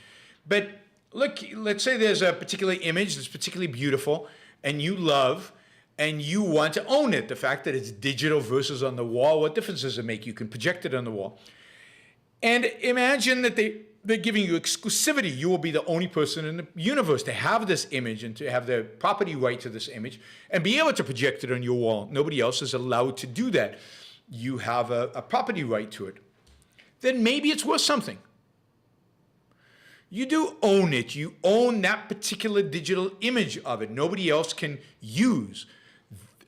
But look, let's say there's a particular image that's particularly beautiful and you love and you want to own it. The fact that it's digital versus on the wall, what difference does it make? You can project it on the wall. And imagine that they're giving you exclusivity. You will be the only person in the universe to have this image and to have the property right to this image and be able to project it on your wall. Nobody else is allowed to do that. You have a property right to it. Then maybe it's worth something. You do own it. You own that particular digital image of it. Nobody else can use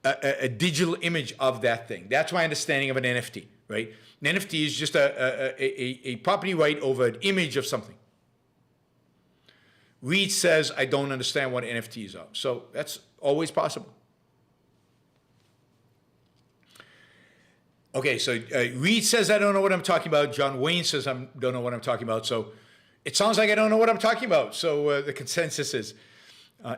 a digital image of that thing. That's my understanding of an NFT, right? An NFT is just a property right over an image of something. Reed says, I don't understand what NFTs are. So that's always possible. Okay, so Reed says, I don't know what I'm talking about. John Wayne says, I don't know what I'm talking about. So it sounds like I don't know what I'm talking about. So the consensus is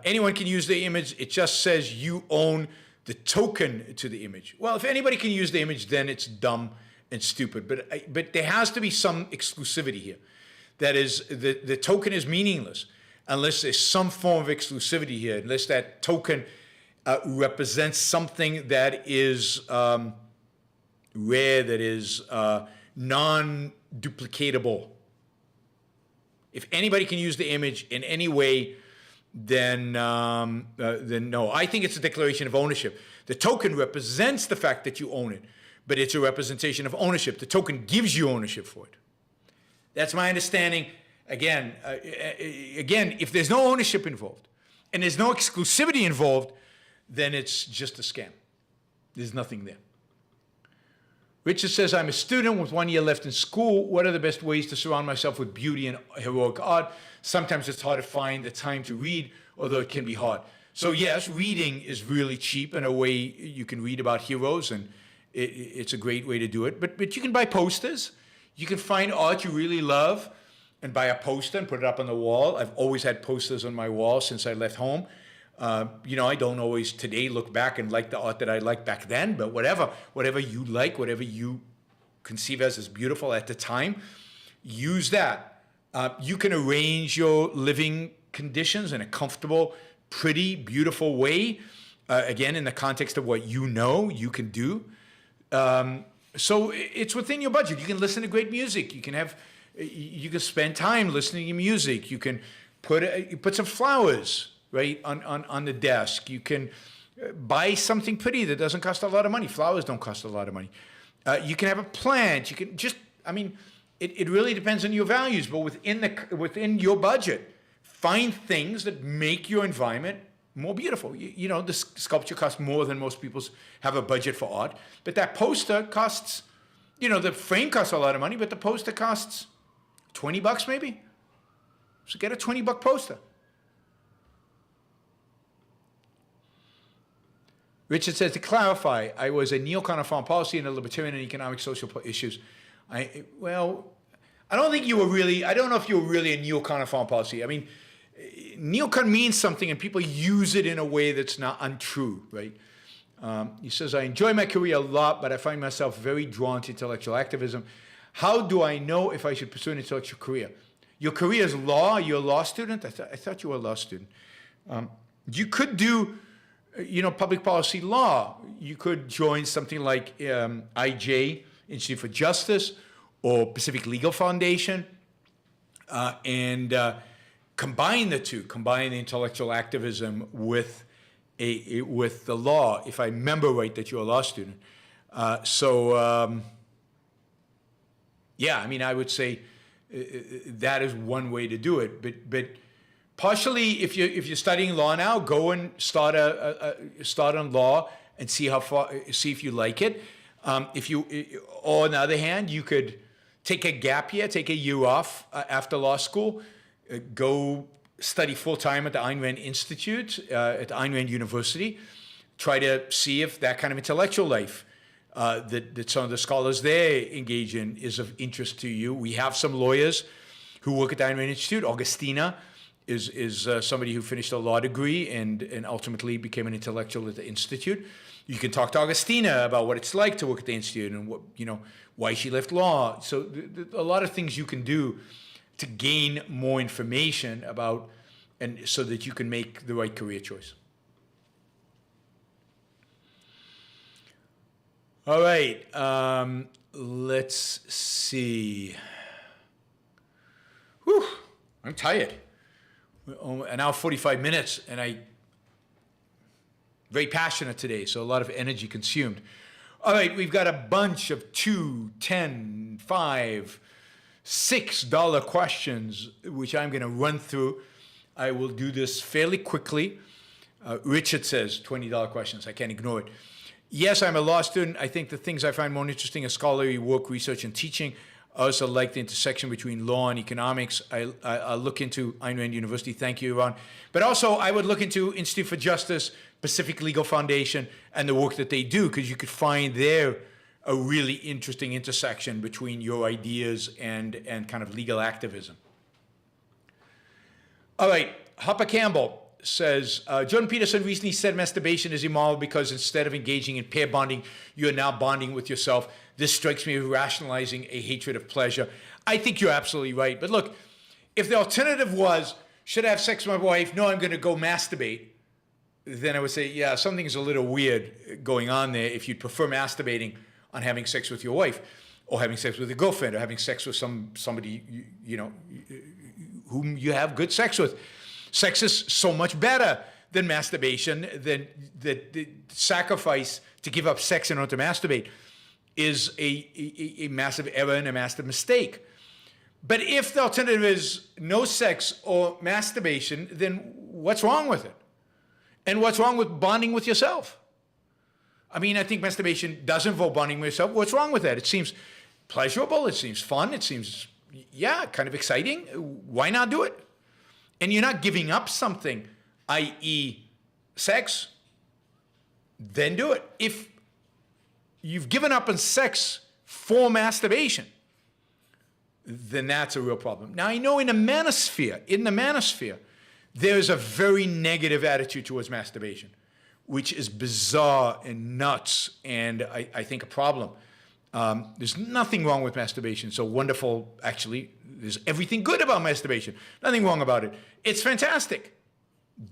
anyone can use the image. It just says you own the token to the image. Well, if anybody can use the image, then it's dumb and stupid. But there has to be some exclusivity here. That is, the token is meaningless unless there's some form of exclusivity here, unless that token represents something that is rare, that is non-duplicatable. If anybody can use the image in any way, then no. I think it's a declaration of ownership. The token represents the fact that you own it, but it's a representation of ownership. The token gives you ownership for it. That's my understanding. Again, if there's no ownership involved and there's no exclusivity involved, then it's just a scam. There's nothing there. Richard says, I'm a student with 1 year left in school. What are the best ways to surround myself with beauty and heroic art? Sometimes it's hard to find the time to read, although it can be hard. So yes, reading is really cheap in a way you can read about heroes, and it's a great way to do it. But you can buy posters. You can find art you really love and buy a poster and put it up on the wall. I've always had posters on my wall since I left home. I don't always today look back and like the art that I liked back then, but whatever you like, whatever you conceive as beautiful at the time, use that. You can arrange your living conditions in a comfortable, pretty, beautiful way. Again, in the context of what you know you can do. So it's within your budget. You can listen to great music. You can spend time listening to music. You can put some flowers right on the desk. You can buy something pretty that doesn't cost a lot of money. Flowers don't cost a lot of money. You can have a plant. You can it really depends on your values, but within your budget, find things that make your environment more beautiful. The sculpture costs more than most people have a budget for art, but that poster costs, the frame costs a lot of money, but the poster costs $20 maybe. So get a $20 poster. Richard says, to clarify, I was a neocon on foreign policy and a libertarian on economic social issues. I don't know if you were really a neocon on foreign policy. I mean, neocon means something and people use it in a way that's not untrue, right? He says, I enjoy my career a lot, but I find myself very drawn to intellectual activism. How do I know if I should pursue an intellectual career? Your career is law. You're a law student? I thought you were a law student. You could do public policy law. You could join something like IJ, Institute for Justice, or Pacific Legal Foundation, and combine the two, combine the intellectual activism with the law, if I remember right that you're a law student. I would say that is one way to do it. But partially, if you're studying law now, go and start on law and see if you like it. Or on the other hand, you could take a gap year, take a year off after law school, go study full-time at the Ayn Rand Institute, at Ayn Rand University, try to see if that kind of intellectual life that some of the scholars there engage in is of interest to you. We have some lawyers who work at the Ayn Rand Institute. Augustina is somebody who finished a law degree and ultimately became an intellectual at the Institute. You can talk to Augustina about what it's like to work at the Institute and why she left law. So a lot of things you can do to gain more information about, and so that you can make the right career choice. All right, let's see. Whew, I'm tired. An hour 45 minutes, and very passionate today, so a lot of energy consumed. All right, we've got a bunch of 2, 10, 5, $6 questions, which I'm going to run through. I will do this fairly quickly. Richard says $20 questions. I can't ignore it. Yes, I'm a law student. I think the things I find more interesting are scholarly work, research, and teaching. I also like the intersection between law and economics. I'll look into Ayn Rand University. Thank you, Ron. But also, I would look into Institute for Justice, Pacific Legal Foundation, and the work that they do, because you could find there a really interesting intersection between your ideas and kind of legal activism. All right, Hopper Campbell says, Jordan Peterson recently said masturbation is immoral because instead of engaging in pair bonding, you're now bonding with yourself. This strikes me as rationalizing a hatred of pleasure. I think you're absolutely right. But look, if the alternative was, should I have sex with my wife? No, I'm going to go masturbate. Then I would say, yeah, something's a little weird going on there if you'd prefer masturbating on having sex with your wife, or having sex with a girlfriend, or having sex with somebody you know whom you have good sex with. Sex is so much better than masturbation. Than the sacrifice to give up sex in order to masturbate is a massive error and a massive mistake. But if the alternative is no sex or masturbation, then what's wrong with it? And what's wrong with bonding with yourself? I mean, I think masturbation does involve bonding with yourself. What's wrong with that? It seems pleasurable. It seems fun. It seems, yeah, kind of exciting. Why not do it? And you're not giving up something, i.e. sex, then do it. If you've given up on sex for masturbation, then that's a real problem. Now, I know in the manosphere, there's a very negative attitude towards masturbation, which is bizarre and nuts, and I think a problem. There's nothing wrong with masturbation. So wonderful, actually, there's everything good about masturbation. Nothing wrong about it. It's fantastic.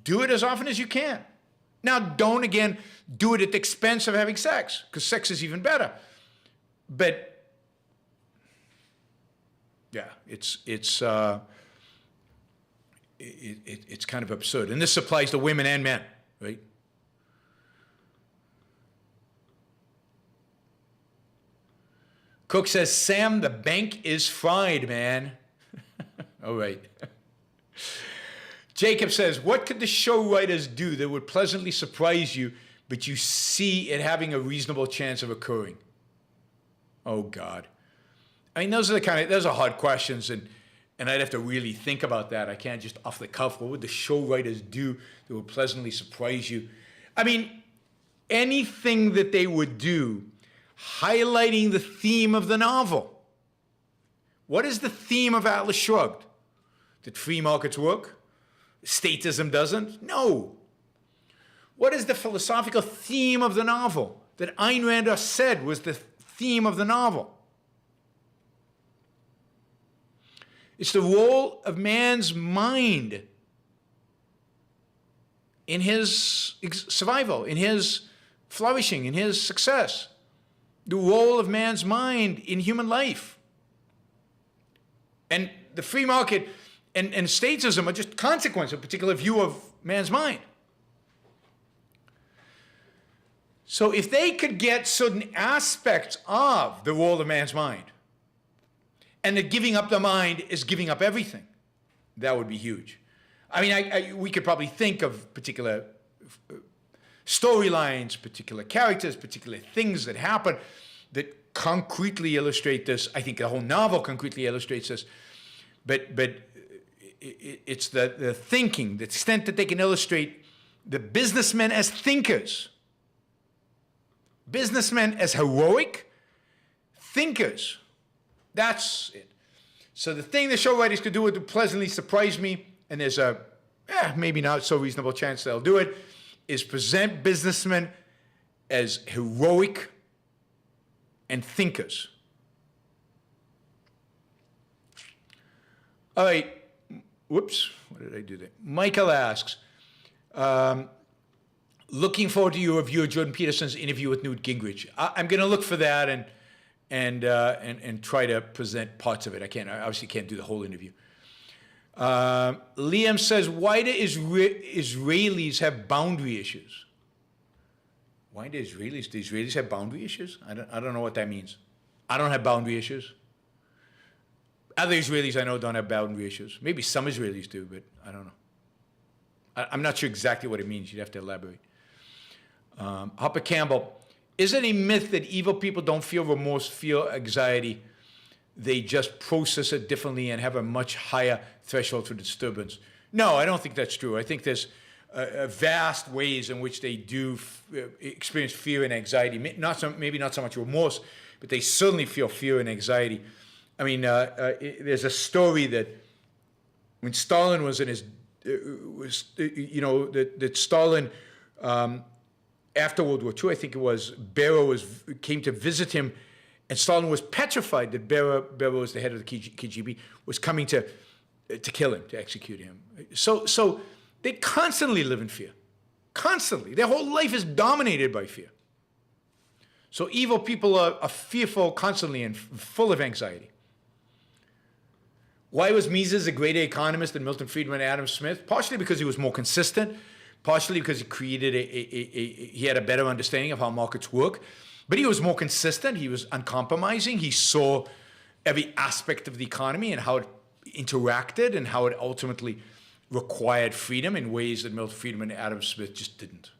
Do it as often as you can. Now, don't, again, do it at the expense of having sex, because sex is even better. But, yeah, it's kind of absurd. And this applies to women and men, right? Cook says, Sam, the bank is fried, man. All right. Jacob says, what could the show writers do that would pleasantly surprise you, but you see it having a reasonable chance of occurring? Oh, God. I mean, those are hard questions, and I'd have to really think about that. I can't just off the cuff. What would the show writers do that would pleasantly surprise you? I mean, anything that they would do highlighting the theme of the novel. What is the theme of Atlas Shrugged? That free markets work? Statism doesn't? No. What is the philosophical theme of the novel that Ayn Rand said was the theme of the novel? It's the role of man's mind in his survival, in his flourishing, in his success. The role of man's mind in human life. And the free market and statism are just consequence of a particular view of man's mind. So if they could get certain aspects of the role of man's mind, and that giving up the mind is giving up everything, that would be huge. I mean, we could probably think of particular storylines, particular characters, particular things that happen that concretely illustrate this. I think the whole novel concretely illustrates this. But it's the thinking, the extent that they can illustrate the businessmen as thinkers, businessmen as heroic thinkers. That's it. So the thing the show writers could do would pleasantly surprise me, and there's a maybe not so reasonable chance they'll do it, is present businessmen as heroic and thinkers. All right. Whoops. What did I do there? Michael asks, looking forward to your review of Jordan Peterson's interview with Newt Gingrich. I'm going to look for that and try to present parts of it. I obviously can't do the whole interview. Liam says, why do Israelis have boundary issues? Why do the Israelis have boundary issues? I don't know what that means. I don't have boundary issues. Other Israelis I know don't have boundary issues. Maybe some Israelis do, but I don't know. I'm not sure exactly what it means. You'd have to elaborate. Hopper Campbell, is it a myth that evil people don't feel remorse, feel anxiety? They just process it differently and have a much higher threshold for disturbance. No, I don't think that's true. I think there's vast ways in which they do experience fear and anxiety. Maybe not so much remorse, but they certainly feel fear and anxiety. I mean, there's a story that when Stalin was in his, that Stalin, after World War II, I think it was, Beria came to visit him, and Stalin was petrified that Beria was the head of the KGB, was coming to kill him, to execute him. So they constantly live in fear. Constantly. Their whole life is dominated by fear. So evil people are fearful constantly and full of anxiety. Why was Mises a greater economist than Milton Friedman and Adam Smith? Partially because he was more consistent, partially because he created he had a better understanding of how markets work, but he was more consistent, he was uncompromising, he saw every aspect of the economy and how it interacted and how it ultimately required freedom in ways that Milton Friedman and Adam Smith just didn't.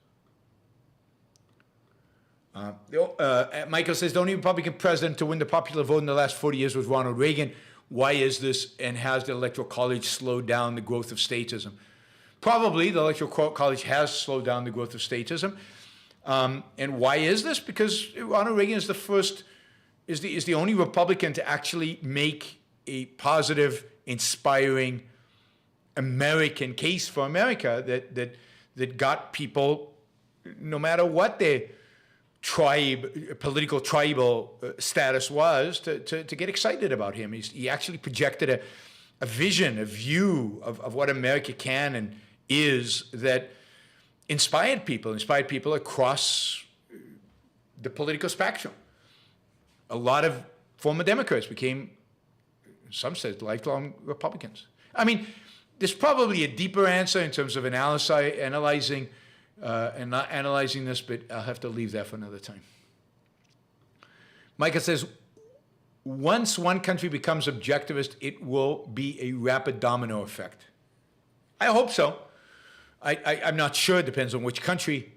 Michael says, the only Republican president to win the popular vote in the last 40 years was Ronald Reagan. Why is this, and has the Electoral College slowed down the growth of statism? Probably the Electoral College has slowed down the growth of statism. And why is this? Because Ronald Reagan is the only Republican to actually make a positive, inspiring American case for America that got people, no matter what their political tribal status was, to get excited about him. He actually projected a vision, a view of what America can and is that inspired people across the political spectrum. A lot of former Democrats became, some said, lifelong Republicans. I mean, there's probably a deeper answer in terms of analyzing this, but I'll have to leave that for another time. Micah says, once one country becomes objectivist, it will be a rapid domino effect. I hope so. I'm not sure. It depends on which country,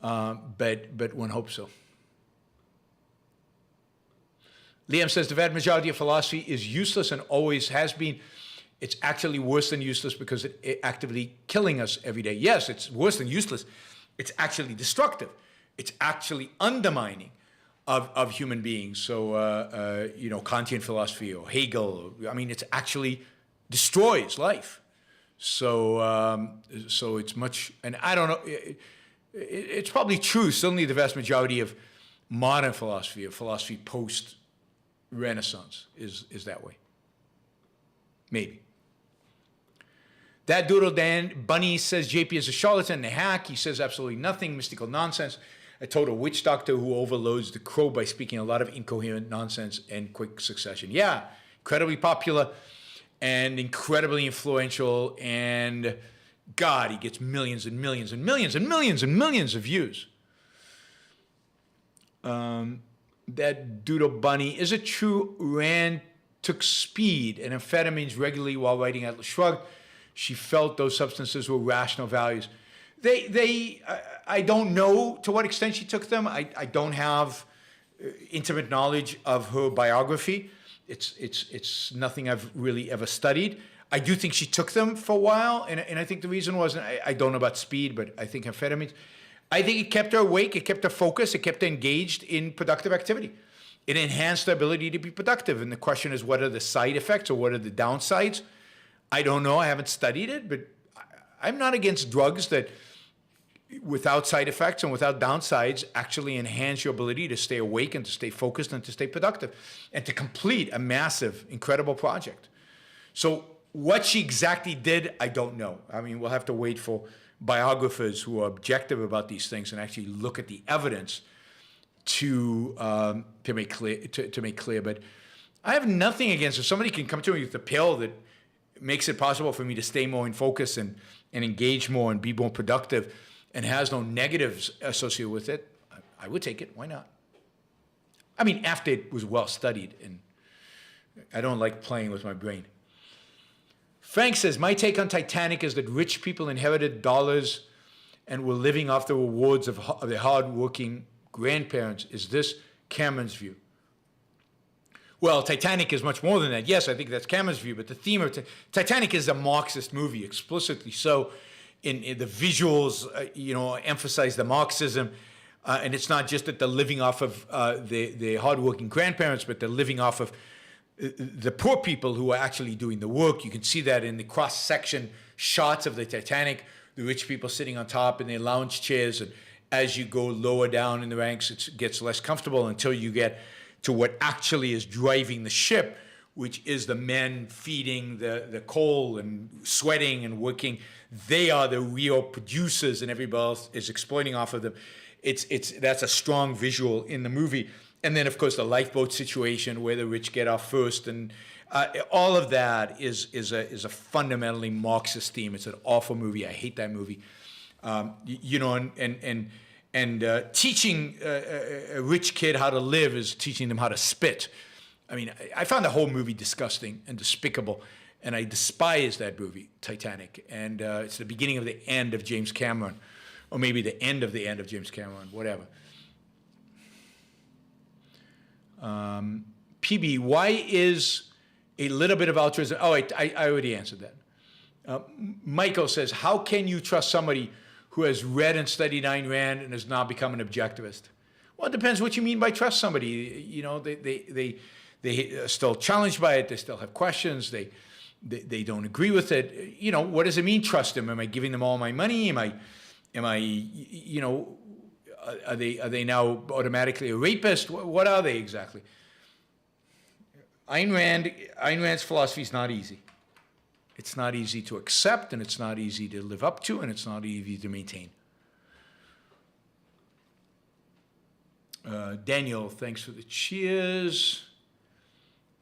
but one hopes so. Liam says, the vast majority of philosophy is useless and always has been. It's actually worse than useless because it's actively killing us every day. Yes, it's worse than useless. It's actually destructive. It's actually undermining of human beings. So, Kantian philosophy or Hegel, it actually destroys life. So it's much, and I don't know, it's probably true. Certainly the vast majority of modern philosophy, of philosophy post-Renaissance is that way. Maybe. That Doodle Dan Bunny says JP is a charlatan and a hack. He says absolutely nothing, mystical nonsense. A total witch doctor who overloads the crow by speaking a lot of incoherent nonsense in quick succession. Yeah, incredibly popular and incredibly influential, and God, he gets millions and millions and millions and millions and millions of views. That Doodle Bunny, is it true Rand took speed and amphetamines regularly while writing Atlas Shrugged? She felt those substances were rational values. I don't know to what extent she took them. I don't have intimate knowledge of her biography. It's nothing I've really ever studied. I do think she took them for a while, and I think the reason was, I don't know about speed, but I think amphetamines. I think it kept her awake, it kept her focused, it kept her engaged in productive activity. It enhanced her ability to be productive, and the question is, what are the side effects or what are the downsides? I don't know. I haven't studied it, but I'm not against drugs that, without side effects and without downsides, actually enhance your ability to stay awake and to stay focused and to stay productive and to complete a massive, incredible project. So what she exactly did, I don't know. We'll have to wait for biographers who are objective about these things and actually look at the evidence to make clear. But I have nothing against, if somebody can come to me with a pill that makes it possible for me to stay more in focus and engage more and be more productive and has no negatives associated with it, I would take it. Why not? After it was well studied and I don't like playing with my brain. Frank says, my take on Titanic is that rich people inherited dollars and were living off the rewards of their hard-working grandparents. Is this Cameron's view? Well, Titanic is much more than that. Yes, I think that's Cameron's view, but the theme of Titanic is a Marxist movie, explicitly so. In the visuals, emphasize the Marxism, and it's not just that they're living off of the hardworking grandparents, but they're living off of the poor people who are actually doing the work. You can see that in the cross-section shots of the Titanic, the rich people sitting on top in their lounge chairs, and as you go lower down in the ranks, it gets less comfortable until you get to what actually is driving the ship, which is the men feeding the coal and sweating and working. They are the real producers, and everybody else is exploiting off of them. That's a strong visual in the movie. And then, of course, the lifeboat situation where the rich get off first, and all of that is a fundamentally Marxist theme. It's an awful movie. I hate that movie. Teaching a rich kid how to live is teaching them how to spit. I mean, I found the whole movie disgusting and despicable, and I despise that movie, Titanic. And it's the beginning of the end of James Cameron, or maybe the end of James Cameron, whatever. PB, why is a little bit of altruism? Oh, I already answered that. Michael says, how can you trust somebody who has read and studied Ayn Rand and has now become an objectivist? Well, it depends what you mean by trust somebody. They are still challenged by it. They still have questions. They don't agree with it. What does it mean, trust them? Am I giving them all my money? Are they now automatically a rapist? What are they exactly? Ayn Rand's philosophy is not easy. It's not easy to accept, and it's not easy to live up to, and it's not easy to maintain. Daniel, thanks for the cheers.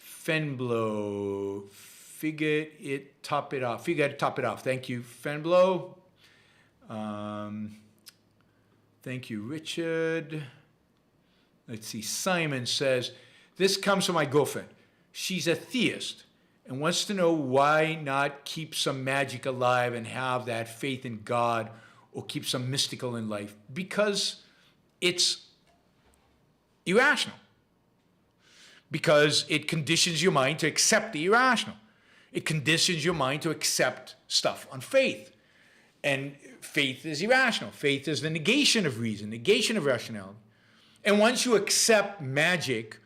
Fenblow, figure it, top it off. Thank you, Fenblow. Thank you, Richard. Let's see. Simon says, this comes from my girlfriend. She's a theist and wants to know why not keep some magic alive and have that faith in God, or keep some mystical in life. Because it's irrational. Because it conditions your mind to accept the irrational. It conditions your mind to accept stuff on faith. And faith is irrational. Faith is the negation of reason, negation of rationality. And once you accept magic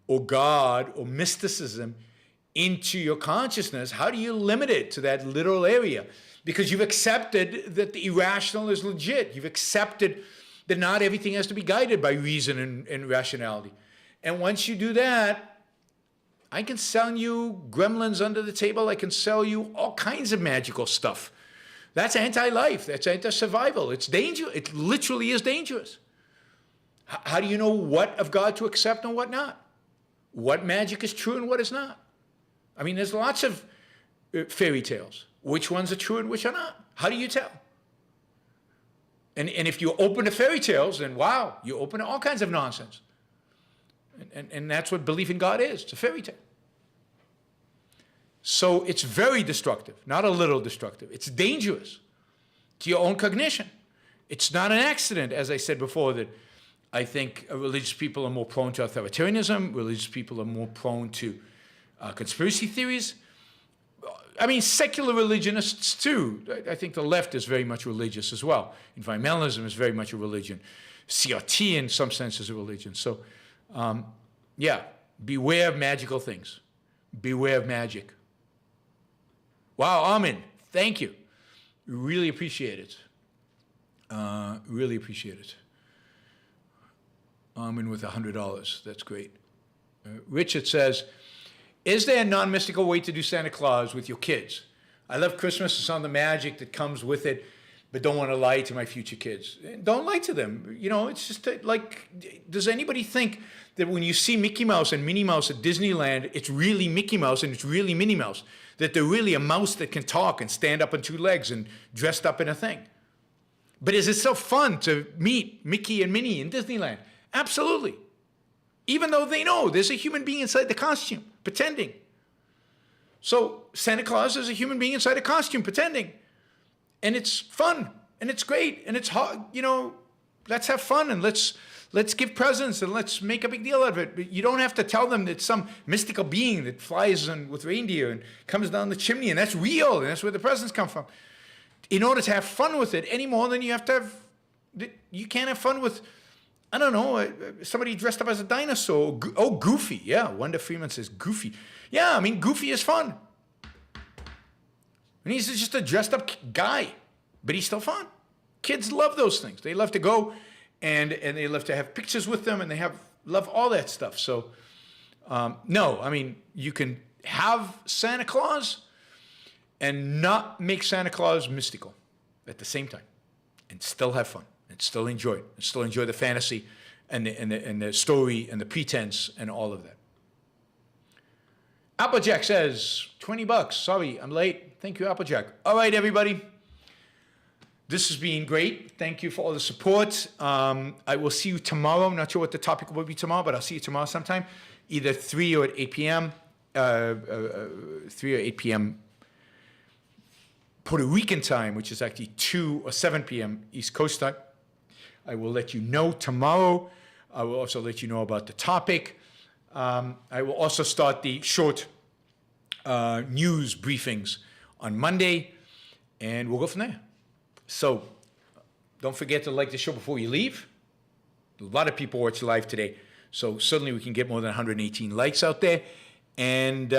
or God or mysticism into your consciousness, how do you limit it to that literal area? Because you've accepted that the irrational is legit. You've accepted that not everything has to be guided by reason and rationality. And once you do that, I can sell you gremlins under the table. I can sell you all kinds of magical stuff. That's anti-life. That's anti-survival. It's dangerous. It literally is dangerous. How do you know what of God to accept and what not? What magic is true and what is not? I mean, there's lots of fairy tales. Which ones are true and which are not? How do you tell? And if you open to fairy tales, then wow, you open to all kinds of nonsense. And that's what belief in God is. It's a fairy tale. So it's very destructive, not a little destructive. It's dangerous to your own cognition. It's not an accident, as I said before, that I think religious people are more prone to authoritarianism. Religious people are more prone to conspiracy theories. I mean, secular religionists too. I think the left is very much religious as well. Environmentalism is very much a religion. CRT in some sense is a religion. So, yeah, beware of magical things. Beware of magic. Wow, Armin, thank you. Really appreciate it. Really appreciate it. Armin with $100. That's great. Richard says, is there a non-mystical way to do Santa Claus with your kids? I love Christmas and some of the magic that comes with it, but don't want to lie to my future kids. Don't lie to them. It's just like, does anybody think that when you see Mickey Mouse and Minnie Mouse at Disneyland, it's really Mickey Mouse and it's really Minnie Mouse? That they're really a mouse that can talk and stand up on two legs and dressed up in a thing? But is it so fun to meet Mickey and Minnie in Disneyland? Absolutely. even though they know there's a human being inside the costume pretending. So Santa Claus is a human being inside a costume pretending. And it's fun, and it's great, and it's hard, let's have fun, and let's give presents, and let's make a big deal out of it. But you don't have to tell them that some mystical being that flies with reindeer and comes down the chimney, and that's real, and that's where the presents come from. In order to have fun with it any more than you can't have fun with, I don't know, somebody dressed up as a dinosaur. Oh, Goofy. Yeah, Wanda Freeman says Goofy. Yeah, I mean, Goofy is fun. And he's just a dressed up guy, but he's still fun. Kids love those things. They love to go and they love to have pictures with them, and they love all that stuff. So, no, I mean, you can have Santa Claus and not make Santa Claus mystical at the same time, and still have fun, and still enjoy it, and still enjoy the fantasy and the story and the pretense and all of that. Applejack says, $20. Sorry, I'm late. Thank you, Applejack. All right, everybody. This has been great. Thank you for all the support. I will see you tomorrow. I'm not sure what the topic will be tomorrow, but I'll see you tomorrow sometime, either 3 or at 8 p.m. 3 or 8 p.m. Puerto Rican time, which is actually 2 or 7 p.m. East Coast time. I will let you know tomorrow. I will also let you know about the topic. I will also start the short news briefings on Monday, and we'll go from there. So don't forget to like the show before you leave. A lot of people watch live today, so certainly we can get more than 118 likes out there. And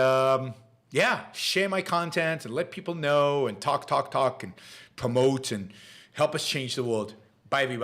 share my content and let people know and talk and promote and help us change the world. Bye, everybody.